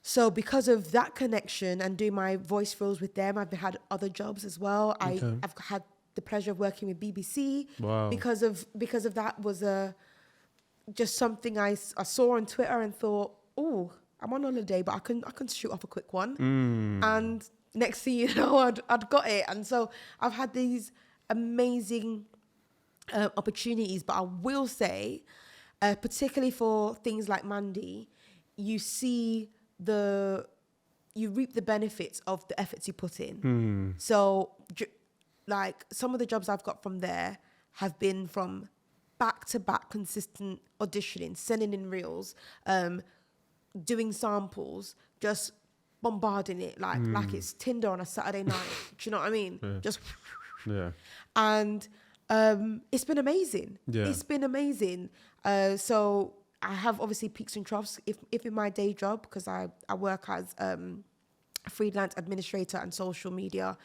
So because of that connection and doing my voice reels with them, I've had other jobs as well. I've had the pleasure of working with BBC. Wow. Because of that was just something I saw on Twitter and thought, oh, I'm on holiday, but I can shoot off a quick one. And next thing you know, I'd got it. And so I've had these amazing opportunities. But I will say, particularly for things like Mandy, you reap the benefits of the efforts you put in. So like some of the jobs I've got from there have been from back-to-back consistent auditioning, sending in reels, doing samples, just bombarding it like it's Tinder on a Saturday night. Do you know what I mean? Yeah. And it's been amazing. Yeah. It's been amazing. So I have obviously peaks and troughs if in my day job, because I work as a freelance administrator and social media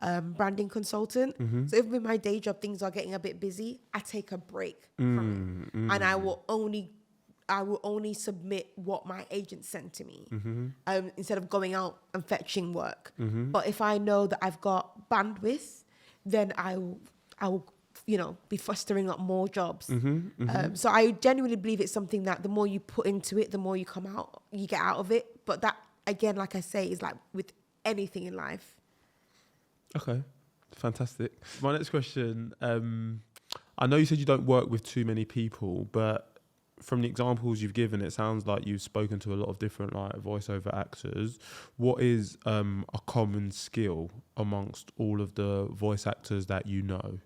branding consultant. So if in my day job things are getting a bit busy, I take a break from it, and I will only submit what my agent sent to me, instead of going out and fetching work. But if I know that I've got bandwidth, then I will be fostering up more jobs. So I genuinely believe it's something that the more you put into it, the more you get out of it. But that, again, like I say, is like with anything in life. Okay, fantastic. My next question, I know you said you don't work with too many people, but from the examples you've given, it sounds like you've spoken to a lot of different voiceover actors. What is a common skill amongst all of the voice actors that you know?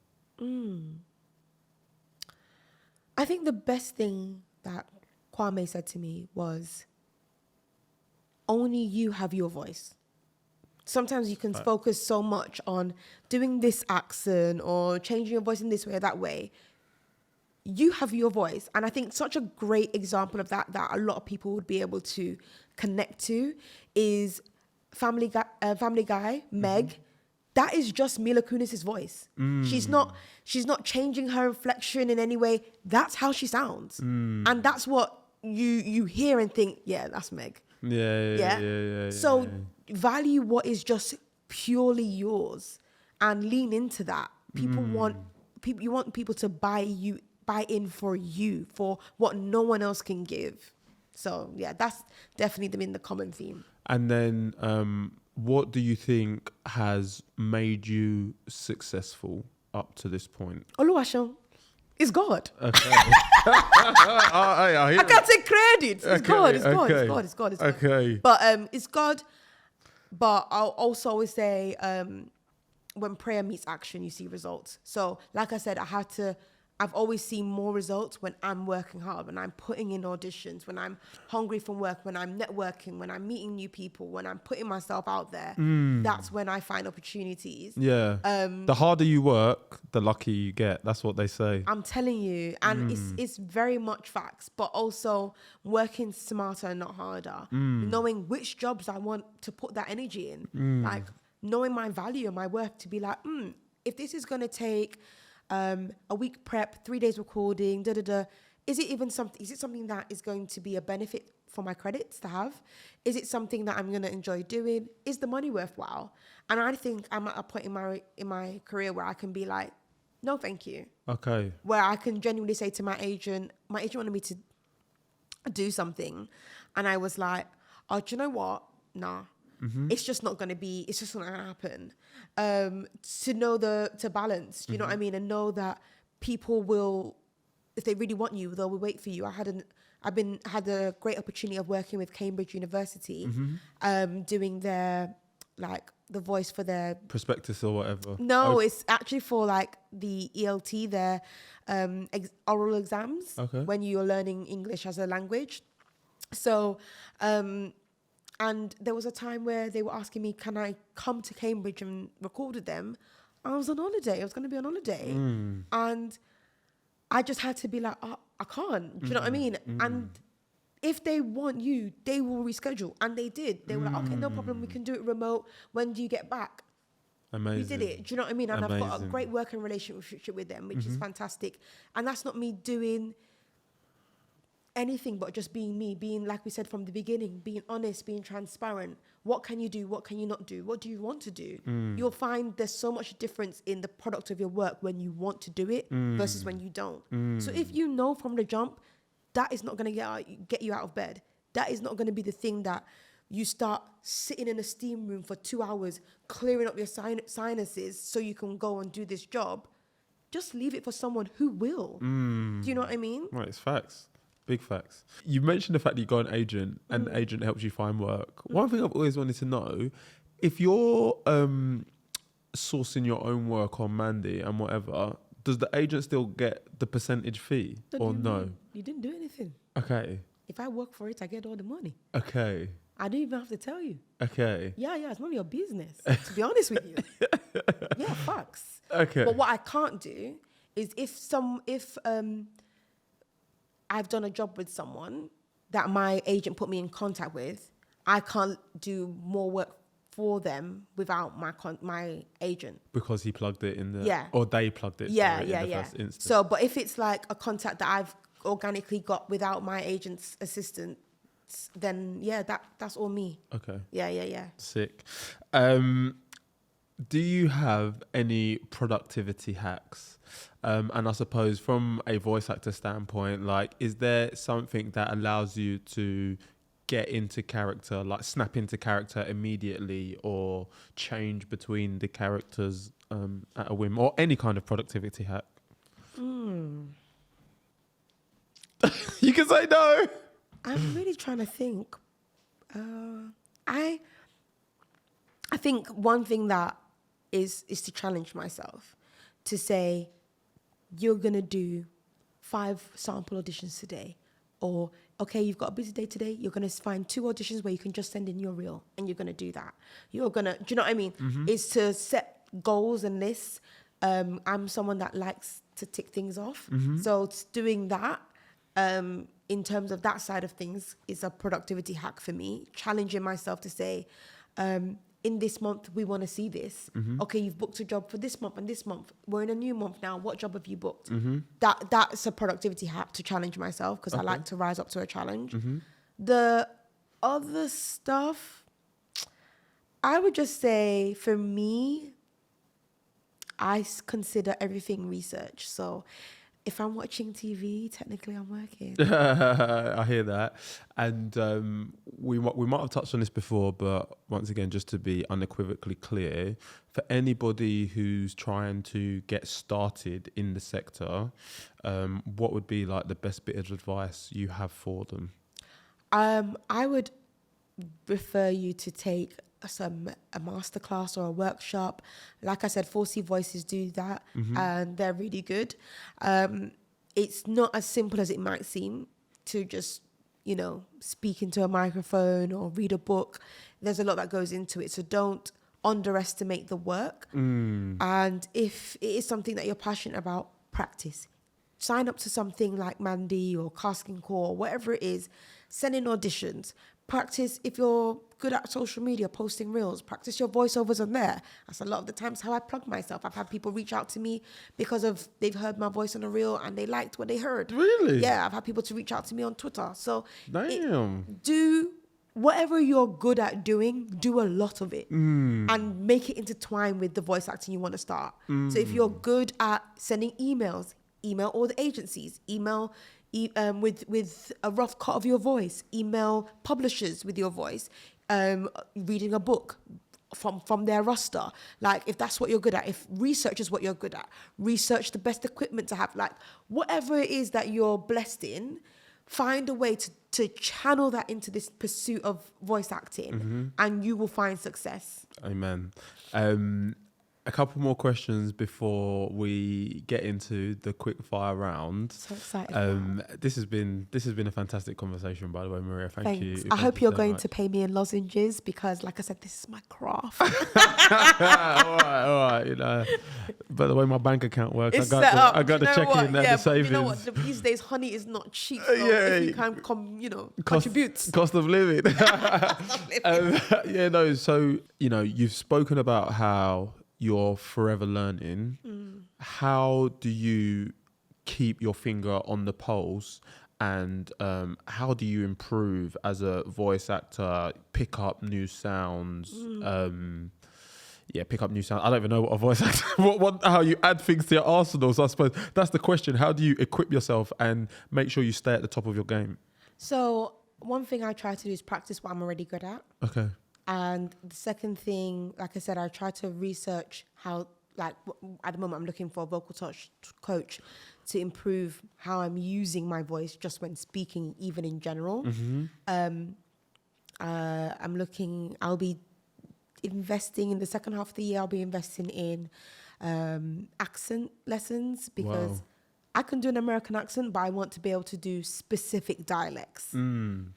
I think the best thing that Kwame said to me was, only you have your voice. Sometimes you can focus so much on doing this accent or changing your voice in this way or that way. You have your voice. And I think such a great example of that a lot of people would be able to connect to is Family Guy, Meg. That is just Mila Kunis's voice. She's not changing her inflection in any way. That's how she sounds. And that's what you hear and think, yeah, that's Meg. Yeah. So value what is just purely yours and lean into that. You want people to buy in for you, for what no one else can give. So yeah, that's definitely been the common theme. And then what do you think has made you successful up to this point? Oluwaseun. It's God. Okay. I can't take credit. It's God. It's God. Okay. But it's God. But I'll also always say, when prayer meets action, you see results. So, like I said, I've always seen more results when I'm working hard, when I'm putting in auditions, when I'm hungry from work, when I'm networking, when I'm meeting new people, when I'm putting myself out there. That's when I find opportunities. Yeah. The harder you work, the luckier you get. That's what they say. I'm telling you. And it's very much facts, but also working smarter and not harder. Knowing which jobs I want to put that energy in. Like knowing my value and my worth to be like, if this is going to take a week prep, 3 days recording, is it something that is going to be a benefit for my credits to have? Is it something that I'm going to enjoy doing? Is the money worthwhile? And I think I'm at a point in my career where I can be like, no, thank you. Okay. Where I can genuinely say to my agent wanted me to do something, and I was like, oh, do you know what? Nah. It's just not going to be, it's just not going to happen. To know to balance, you know what I mean? And know that people will, if they really want you, they'll wait for you. I had a great opportunity of working with Cambridge University, doing their, like, the voice for their prospectus or whatever. No, it's actually for like the ELT, their oral exams, when you're learning English as a language. So, and there was a time where they were asking me, can I come to Cambridge and record with them? I was on holiday. I was going to be on holiday. And I just had to be like, oh, I can't. Do you know what I mean? And if they want you, they will reschedule. And they did. They were like, okay, no problem. We can do it remote. When do you get back? Amazing. We did it. Do you know what I mean? And I've got a great working relationship with them, which is fantastic. And that's not me doing anything but just being me, being, like we said from the beginning, being honest, being transparent. What can you do? What can you not do? What do you want to do? You'll find there's so much difference in the product of your work when you want to do it versus when you don't. So if you know from the jump, that is not going to get you out of bed. That is not going to be the thing that you start sitting in a steam room for 2 hours, clearing up your sinuses so you can go and do this job. Just leave it for someone who will. Do you know what I mean? Right, it's facts. Big facts. You mentioned the fact that you got an agent and the agent helps you find work. One thing I've always wanted to know, if you're sourcing your own work on Mandy and whatever, does the agent still get the percentage fee or no? You didn't do anything. Okay. If I work for it, I get all the money. Okay. I don't even have to tell you. Okay. Yeah, it's none of your business, to be honest with you. Yeah, facts. Okay. But what I can't do is if I've done a job with someone that my agent put me in contact with, I can't do more work for them without my agent. Because he plugged it in the... Yeah. Or they plugged it in the first instance. So, but if it's like a contact that I've organically got without my agent's assistance, then yeah, that's all me. Okay. Yeah. Sick. Do you have any productivity hacks? And I suppose from a voice actor standpoint, like, is there something that allows you to get into character, like snap into character immediately, or change between the characters at a whim, or any kind of productivity hack? You can say no. I'm really trying to think. I think one thing that is to challenge myself, to say, you're going to do 5 sample auditions today. Or, okay, you've got a busy day today. You're going to find 2 auditions where you can just send in your reel, and you're going to do that. You're going to, do you know what I mean? It's to set goals and lists. I'm someone that likes to tick things off. So doing that, in terms of that side of things, is a productivity hack for me. Challenging myself to say, in this month, we want to see this. Okay, you've booked a job for this month and this month. We're in a new month now. What job have you booked? That's a productivity hack to challenge myself, because I like to rise up to a challenge. The other stuff, I would just say, for me, I consider everything research. So if I'm watching TV, technically I'm working. I hear that. And we might have touched on this before, but once again, just to be unequivocally clear, for anybody who's trying to get started in the sector, what would be like the best bit of advice you have for them? I would refer you to take a masterclass or a workshop. Like I said, 4C Voices do that, and they're really good. It's not as simple as it might seem to just, speak into a microphone or read a book. There's a lot that goes into it, so don't underestimate the work. And if it is something that you're passionate about, practice. Sign up to something like Mandy or Casting Call, or whatever it is. Send in auditions. Practice. If you're good at social media, posting reels, practice your voiceovers on there. That's a lot of the times how I plug myself. I've had people reach out to me because they've heard my voice on a reel and they liked what they heard. Really? Yeah, I've had people to reach out to me on Twitter. So damn. Whatever you're good at doing, do a lot of it and make it intertwine with the voice acting you want to start. So if you're good at sending emails, email all the agencies, email with a rough cut of your voice, email publishers with your voice, reading a book from their roster. Like, if that's what you're good at, if research is what you're good at, research the best equipment to have, like whatever it is that you're blessed in, find a way to channel that into this pursuit of voice acting, and you will find success. Amen. A couple more questions before we get into the quick fire round. So excited. This has been a fantastic conversation, by the way, Maria. Thank you. I hope you're so going much. to pay me in lozenges, because like I said, this is my craft. all right. You know, but the way my bank account works, It's I set up. got the You know check what? in and Yeah, the but savings. you know what? These days, honey is not cheap. So Yeah, if you can contribute. Cost of living. Living. So, you've spoken about how you're forever learning. How do you keep your finger on the pulse, and how do you improve as a voice actor, pick up new sounds? Pick up new sounds. I don't even know what a voice actor, how you add things to your arsenal. So I suppose that's the question. How do you equip yourself and make sure you stay at the top of your game? So one thing I try to do is practice what I'm already good at. Okay. And the second thing, like I said, I try to research how, like at the moment I'm looking for a vocal touch coach to improve how I'm using my voice just when speaking, even in general. I'll be investing in the second half of the year. I'll be investing in accent lessons, because Wow. I can do an American accent, but I want to be able to do specific dialects. Do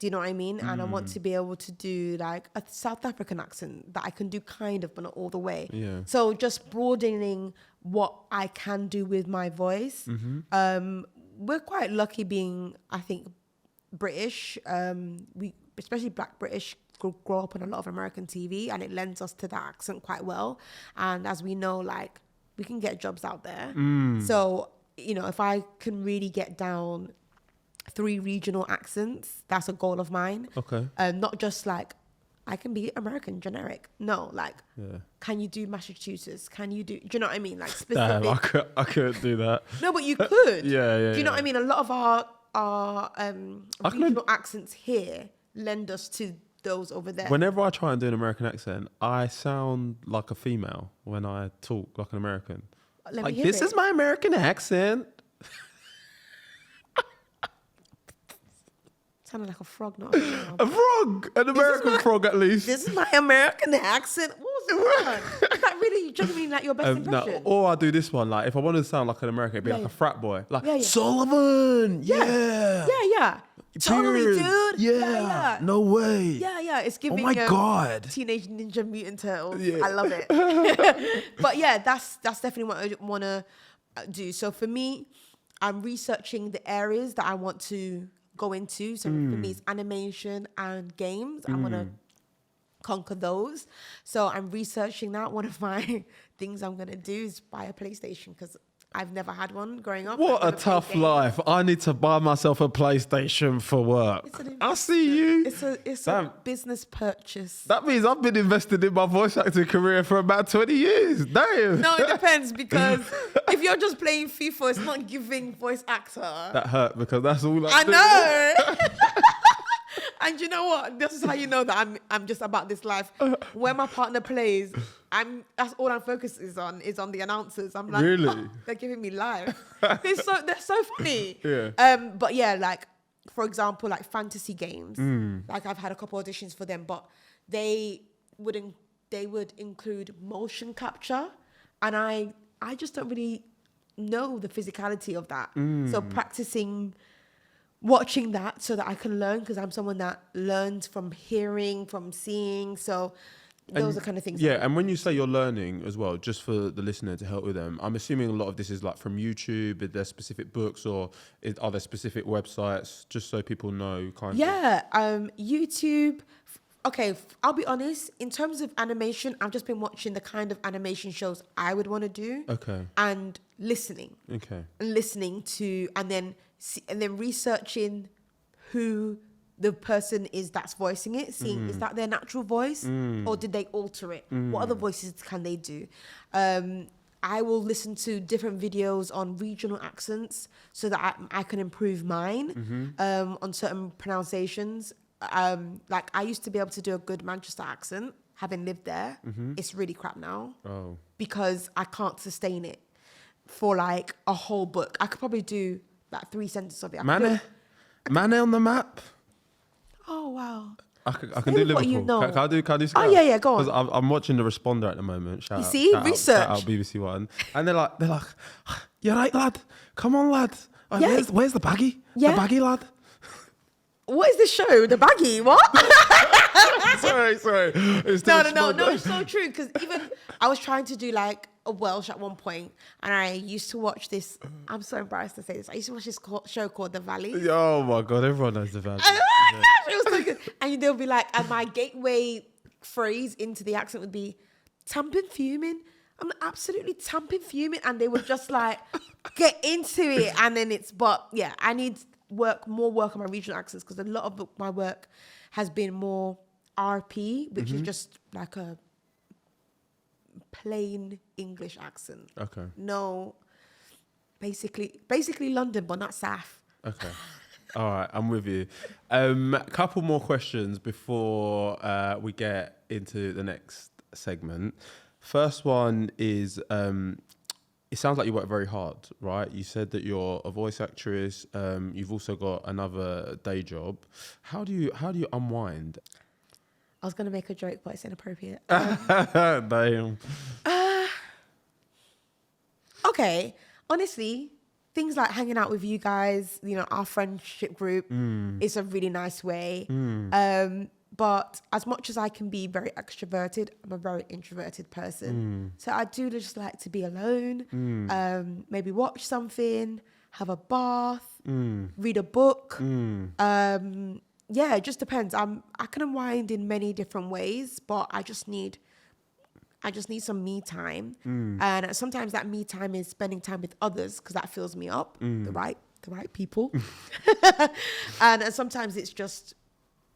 you know what I mean? And I want to be able to do like a South African accent that I can do kind of, but not all the way. Yeah. So just broadening what I can do with my voice. We're quite lucky being, I think, British. We, especially Black British, grow up on a lot of American TV, and it lends us to that accent quite well. And as we know, like, we can get jobs out there. So, if I can really get down 3 regional accents, that's a goal of mine. Okay. Not just like, I can be American generic. No, like, can you do Massachusetts? Can you do you know what I mean? Like specific. Damn, I couldn't do that. No, but you could. Yeah. Do you know what I mean? A lot of our regional accents here lend us to those over there. Whenever I try and do an American accent, I sound like a female when I talk like an American. Let me Like, hear this it. is my American accent. Sounded like a frog, not a female. A frog, an American frog at least. This is my American accent. What was that? Is that really genuinely like your best impression? Or I do this one, like if I wanted to sound like an American, it'd be like a frat boy, like Yeah. Sullivan. Yeah. Yeah. Totally, Period. dude. Yeah. No way. Yeah. It's giving. Oh my God. Teenage Ninja Mutant Turtles. Yeah. I love it. But yeah, that's definitely what I want to do. So for me, I'm researching the areas that I want to go into. So for me, it's animation and games. I want to conquer those. So I'm researching that. One of my things I'm going to do is buy a PlayStation, because I've never had one growing up. What a tough life. I need to buy myself a PlayStation for work. I see you. It's a business purchase. That means I've been invested in my voice acting career for about 20 years. Damn. No, it depends, because if you're just playing FIFA, it's not giving voice actor. That hurt, because that's all I do. know. And you know what? This is how you know that I'm just about this life. When my partner plays, that's all I'm focused is on the announcers. I'm like, Really? "Oh, they're giving me life. They're so funny. Yeah. But yeah, like for example, like fantasy games. Like I've had a couple auditions for them, but they would include motion capture, and I just don't really know the physicality of that. So practicing watching that so that I can learn, because I'm someone that learns from hearing, from seeing. So those are kind of things. Yeah, and when you say you're learning as well, just for the listener to help with them, I'm assuming a lot of this is like from YouTube. Are there specific books, or are there specific websites, just so people know kind of? Yeah, YouTube. Okay, I'll be honest. In terms of animation, I've just been watching the kind of animation shows I would want to do. Okay. And listening. Okay. And listening to, and then researching who the person is that's voicing it, seeing is that their natural voice, or did they alter it? What other voices can they do? And I will listen to different videos on regional accents so that I can improve mine on certain pronunciations. Like I used to be able to do a good Manchester accent, having lived there. It's really crap now because I can't sustain it for like a whole book. I could probably do like 3 sentences of it. Mane on the map. Oh wow. I can do Liverpool. You know. Can I do Scout? Oh yeah, go on. Because I'm watching The Responder at the moment. Shout out BBC One. And they're like, you're right, lad. Come on, lad. Where's the baggy? Yeah. The baggy lad. What is this show? The Baggy? What? sorry. It's No, it's so true. Because even I was trying to do like a Welsh at one point, and I used to watch this. I'm so embarrassed to say this. I used to watch this show called The Valley. Oh my God, everyone knows The Valley. It was so good. And they'll be like, and my gateway phrase into the accent would be tamping fuming. I'm absolutely tamping fuming. And they would just like get into it. And then I need more work on my regional accents because a lot of my work has been more RP, which is just like a plain English accent. Okay. No, basically London, but not South. Okay. All right, I'm with you. Couple more questions before we get into the next segment. First one is, it sounds like you work very hard, right? You said that you're a voice actress. You've also got another day job. How do you unwind? I was going to make a joke, but it's inappropriate. Damn. Okay, honestly, things like hanging out with you guys, our friendship group, it's a really nice way. But as much as I can be very extroverted, I'm a very introverted person. So I do just like to be alone, maybe watch something, have a bath, read a book. Yeah, it just depends. I can unwind in many different ways, but I just need some me time. And sometimes that me time is spending time with others because that fills me up, the right people. And sometimes it's just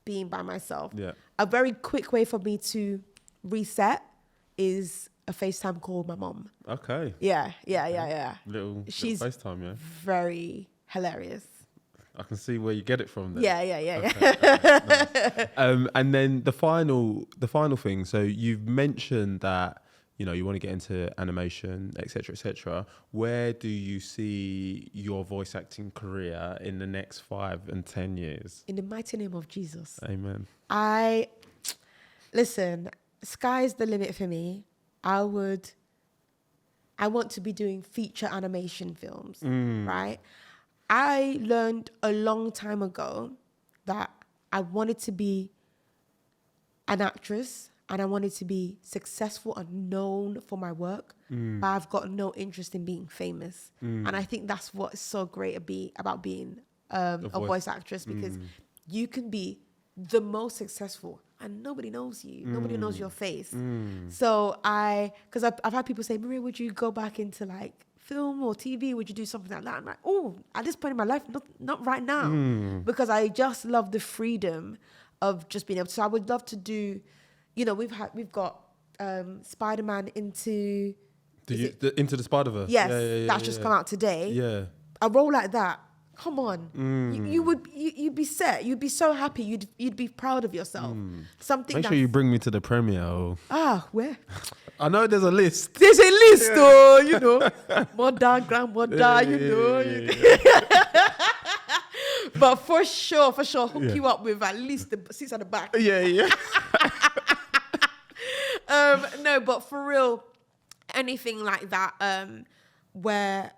being by myself. Yeah. A very quick way for me to reset is a FaceTime call with my mom. Okay. Yeah. She's FaceTime, yeah. Very hilarious. I can see where you get it from there. Yeah. Okay. Nice. And then the final thing. So you've mentioned that you want to get into animation, etc. Where do you see your voice acting career in the next 5 and 10 years? In the mighty name of Jesus. Amen. Listen, sky's the limit for me. I want to be doing feature animation films, right? I learned a long time ago that I wanted to be an actress and I wanted to be successful and known for my work, but I've got no interest in being famous. And I think that's what's so great about being a voice actress, because you can be the most successful and nobody knows you. Nobody knows your face. So because I've had people say, Maria, would you go back into like film or TV? Would you do something like that? I'm like, oh, at this point in my life, not right now, because I just love the freedom of just being able to. So I would love to do, we've got Spider-Man Into Into the Spider-Verse. Yes, that's just come out today. Yeah, a role like that. Come on, you'd be set. You'd be so happy. You'd be proud of yourself. Make sure you bring me to the premiere. Where? I know there's a list. There's a list, mother, grandmother, But for sure, hook you up with at least the seats at the back. Yeah. No, but for real, anything like that, where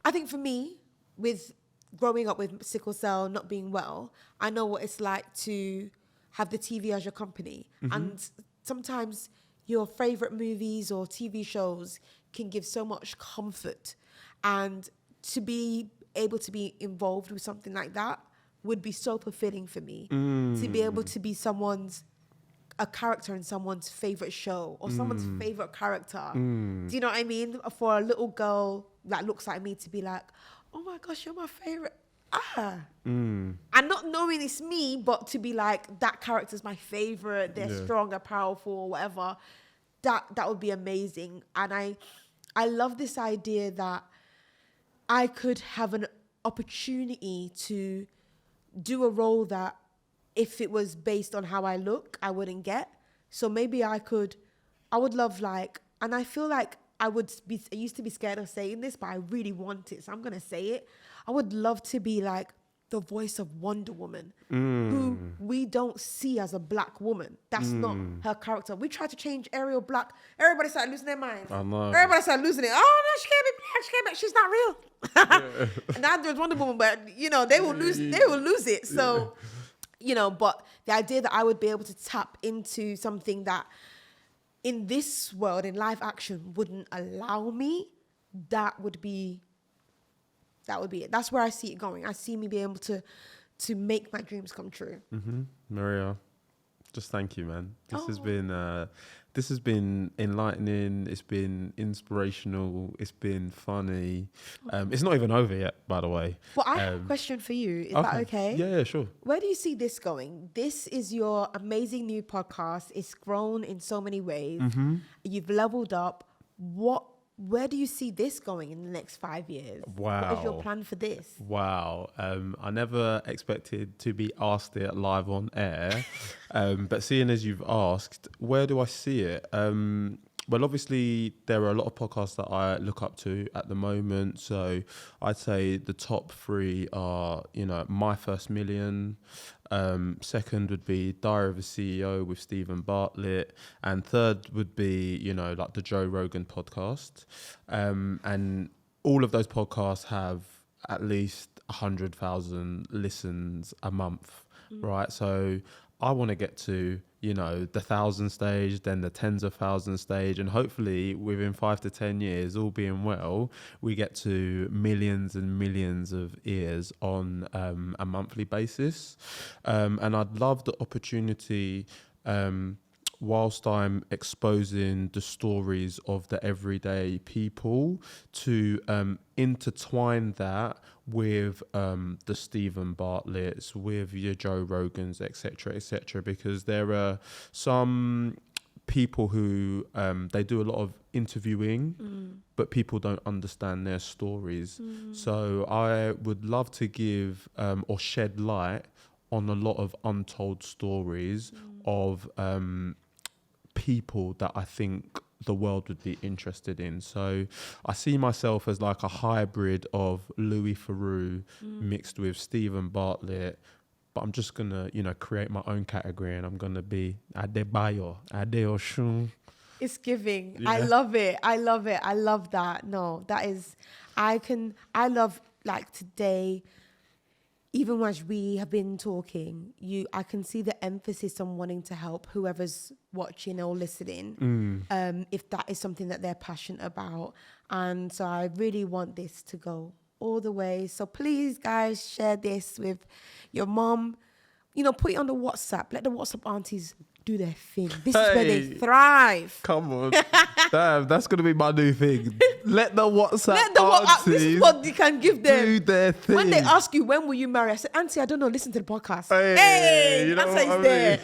I think for me, with growing up with sickle cell, not being well, I know what it's like to have the TV as your company. And sometimes your favorite movies or TV shows can give so much comfort. And to be able to be involved with something like that would be so fulfilling for me. To be able to be a character in someone's favorite show or someone's favorite character. Do you know what I mean? For a little girl that looks like me to be like, oh my gosh, you're my favorite. And not knowing it's me, but to be like, that character's my favorite. They're strong or powerful or whatever. That would be amazing. And I love this idea that I could have an opportunity to do a role that if it was based on how I look, I wouldn't get. So maybe I would love like, and I feel like I used to be scared of saying this, but I really want it. So I'm going to say it. I would love to be like the voice of Wonder Woman, who we don't see as a black woman. That's not her character. We tried to change Ariel black. Everybody started losing their minds. I know. Everybody started losing it. Oh no, she can't be black. She can't be. She's not real. And now there's Wonder Woman, but they will lose. They will lose it. So, but the idea that I would be able to tap into something that in this world, in live action, wouldn't allow me, that would be it. That's where I see it going. I see me being able to make my dreams come true. Maria, just thank you, man. This has been enlightening. It's been inspirational. It's been funny. It's not even over yet, by the way. Well, I have a question for you. Is that okay? Yeah, sure. Where do you see this going? This is your amazing new podcast. It's grown in so many ways. You've leveled up. Where do you see this going in the next 5 years? Wow. What is your plan for this? Wow. I never expected to be asked it live on air. But seeing as you've asked, where do I see it? Well, obviously, there are a lot of podcasts that I look up to at the moment. So I'd say the top 3 are, My First Million. Second would be Diary of a CEO with Stephen Bartlett. And third would be, like the Joe Rogan podcast. And all of those podcasts have at least 100,000 listens a month, right? So I want to get to, the 1,000 stage, then the tens of thousands stage, and hopefully within 5 to 10 years, all being well, we get to millions and millions of ears on a monthly basis. And I'd love the opportunity, whilst I'm exposing the stories of the everyday people, to intertwine that with the Stephen Bartletts, with your Joe Rogans, etc., because there are some people who they do a lot of interviewing, but people don't understand their stories. So I would love to give or shed light on a lot of untold stories of people that I think the world would be interested in. So I see myself as like a hybrid of Louis Theroux mixed with Stephen Bartlett, but I'm just gonna, create my own category, and I'm gonna be Adebayo, Adeoshun. It's giving. Yeah. I love it. I love that. No, that is, I love like today, even as we have been talking, I can see the emphasis on wanting to help whoever's watching or listening, if that is something that they're passionate about. And so I really want this to go all the way. So please, guys, share this with your mom. Put it on the WhatsApp. Let the WhatsApp aunties do their thing. This is where they thrive. Come on. Damn, that's going to be my new thing. Let the WhatsApp This is aunties what you can give them. do their thing. When they ask you, when will you marry? I said, Auntie, I don't know. Listen to the podcast. Hey, you know that's what there.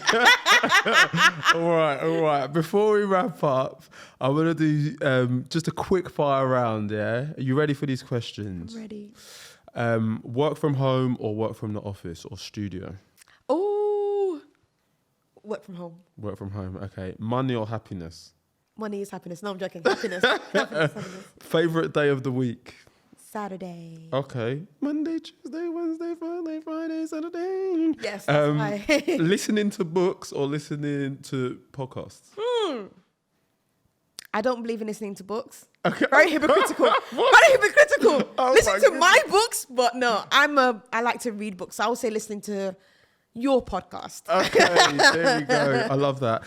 All right. Before we wrap up, I'm going to do just a quick fire round, yeah? Are you ready for these questions? I'm ready. Work from home or work from the office or studio? Oh, work from home. Work from home, okay. Money or happiness? Money is happiness. No, I'm joking. Happiness. Happiness. Favorite day of the week? Saturday. Okay. Monday, Tuesday, Wednesday, Thursday, Friday, Saturday. Yes, that's why. Listening to books or listening to podcasts? I don't believe in listening to books. Okay. Very hypocritical. Very hypocritical. Oh Listen my to my goodness. books, but no, I like to read books. So I would say listening to your podcast. Okay, there we go. I love that.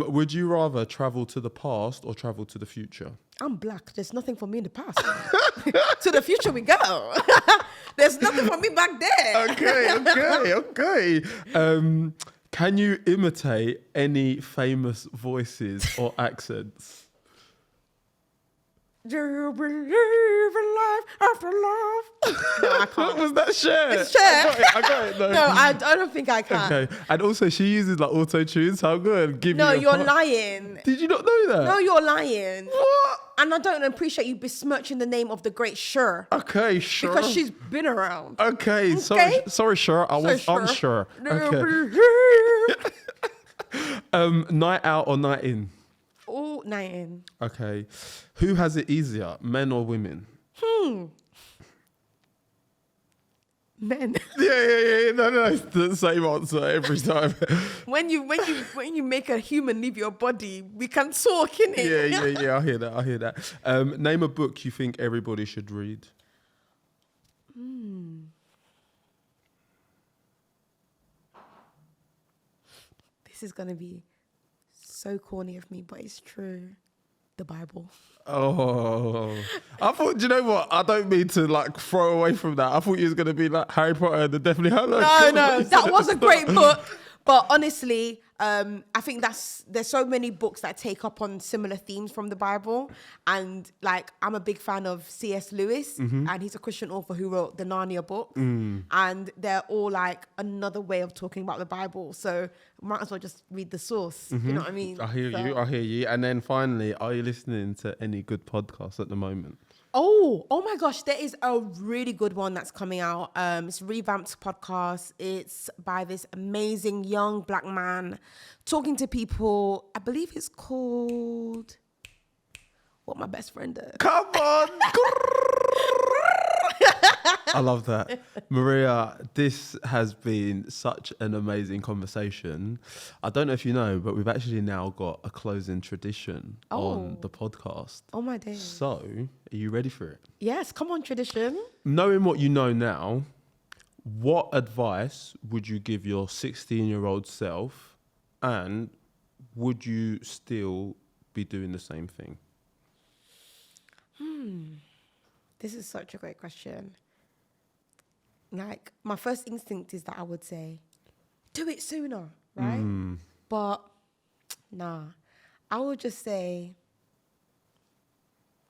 Would you rather travel to the past or travel to the future? I'm black. There's nothing for me in the past. To the future we go. There's nothing for me back there. Okay. Can you imitate any famous voices or accents? Do you believe in life after love? No, I can't. Was that Cher? It's Cher. I got it. No, No, I don't think I can. Okay. And also, she uses like auto tunes. How good? Give No, you a you're part. lying. Did you not know that? No, you're lying. What? And I don't appreciate you besmirching the name of the great Cher. Okay, sure. Because she's been around. Okay, Okay? sorry, sure. I was Sorry, unsure. Do Okay. you believe? Night out or night in? Oh, 19. Okay. Who has it easier, men or women? Men. Yeah. No. It's the same answer every time. when you make a human leave your body, we can talk, innit? Yeah. I hear that. Name a book you think everybody should read. This is gonna be so corny of me, but it's true. The Bible. Oh, I thought. Do you know what? I don't mean to like throw away from that. I thought you was gonna be like Harry Potter and the Deathly Hallows. No, that was a great book. But honestly, I think there's so many books that take up on similar themes from the Bible. And like, I'm a big fan of C.S. Lewis, and he's a Christian author who wrote the Narnia books. And they're all like another way of talking about the Bible. So might as well just read the source. You know what I mean? I hear you. And then finally, are you listening to any good podcasts at the moment? Oh my gosh, there is a really good one that's coming out. It's a revamped podcast. It's by this amazing young black man talking to people. I believe it's called What My Best Friend Does. Come on. I love that. Maria, this has been such an amazing conversation. I don't know if you know, but we've actually now got a closing tradition on the podcast. Oh my days. So, are you ready for it? Yes, come on, tradition. Knowing what you know now, what advice would you give your 16-year-old self, and would you still be doing the same thing? This is such a great question. Like, my first instinct is that I would say, do it sooner, right? But nah, I would just say,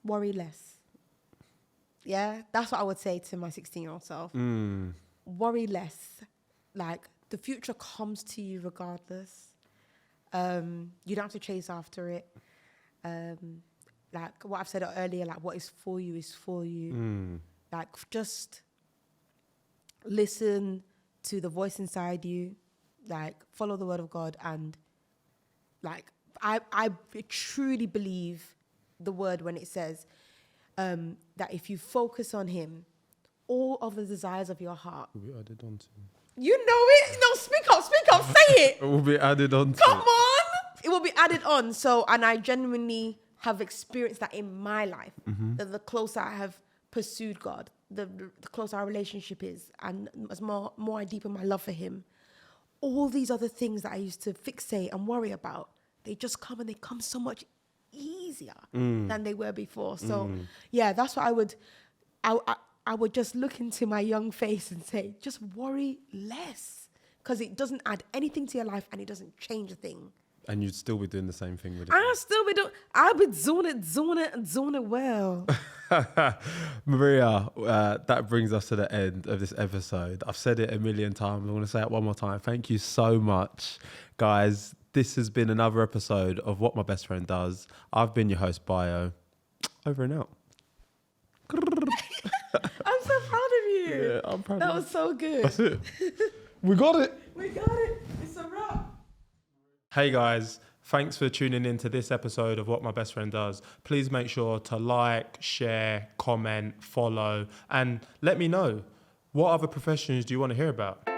worry less. Yeah, that's what I would say to my 16-year-old self. Worry less. Like, the future comes to you regardless. You don't have to chase after it. Like what I've said earlier, like what is for you is for you. Like, just listen to the voice inside you, like follow the word of God, and like I truly believe the word when it says that if you focus on him, all of the desires of your heart Will be added on to. You know it. No, speak up, say it. It will be added on to. Come on. It will be added on. So, and I genuinely have experienced that in my life. That the closer I have pursued God, the closer our relationship is, and as more I deepen my love for him, all these other things that I used to fixate and worry about, they just come, and they come so much easier than they were before. So yeah, that's what I would just look into my young face and say, just worry less, because it doesn't add anything to your life and it doesn't change a thing. And you'd still be doing the same thing with it. I'll be doing it well. Maria, that brings us to the end of this episode. I've said it a million times. I want to say it one more time. Thank you so much, guys. This has been another episode of What My Best Friend Does. I've been your host, Bio. Over and out. I'm so proud of you. Yeah, I'm proud That of you. was so good. That's it. We got it. We got it. It's a wrap. Hey guys, thanks for tuning in to this episode of What My Best Friend Does. Please make sure to like, share, comment, follow, and let me know, what other professions do you want to hear about?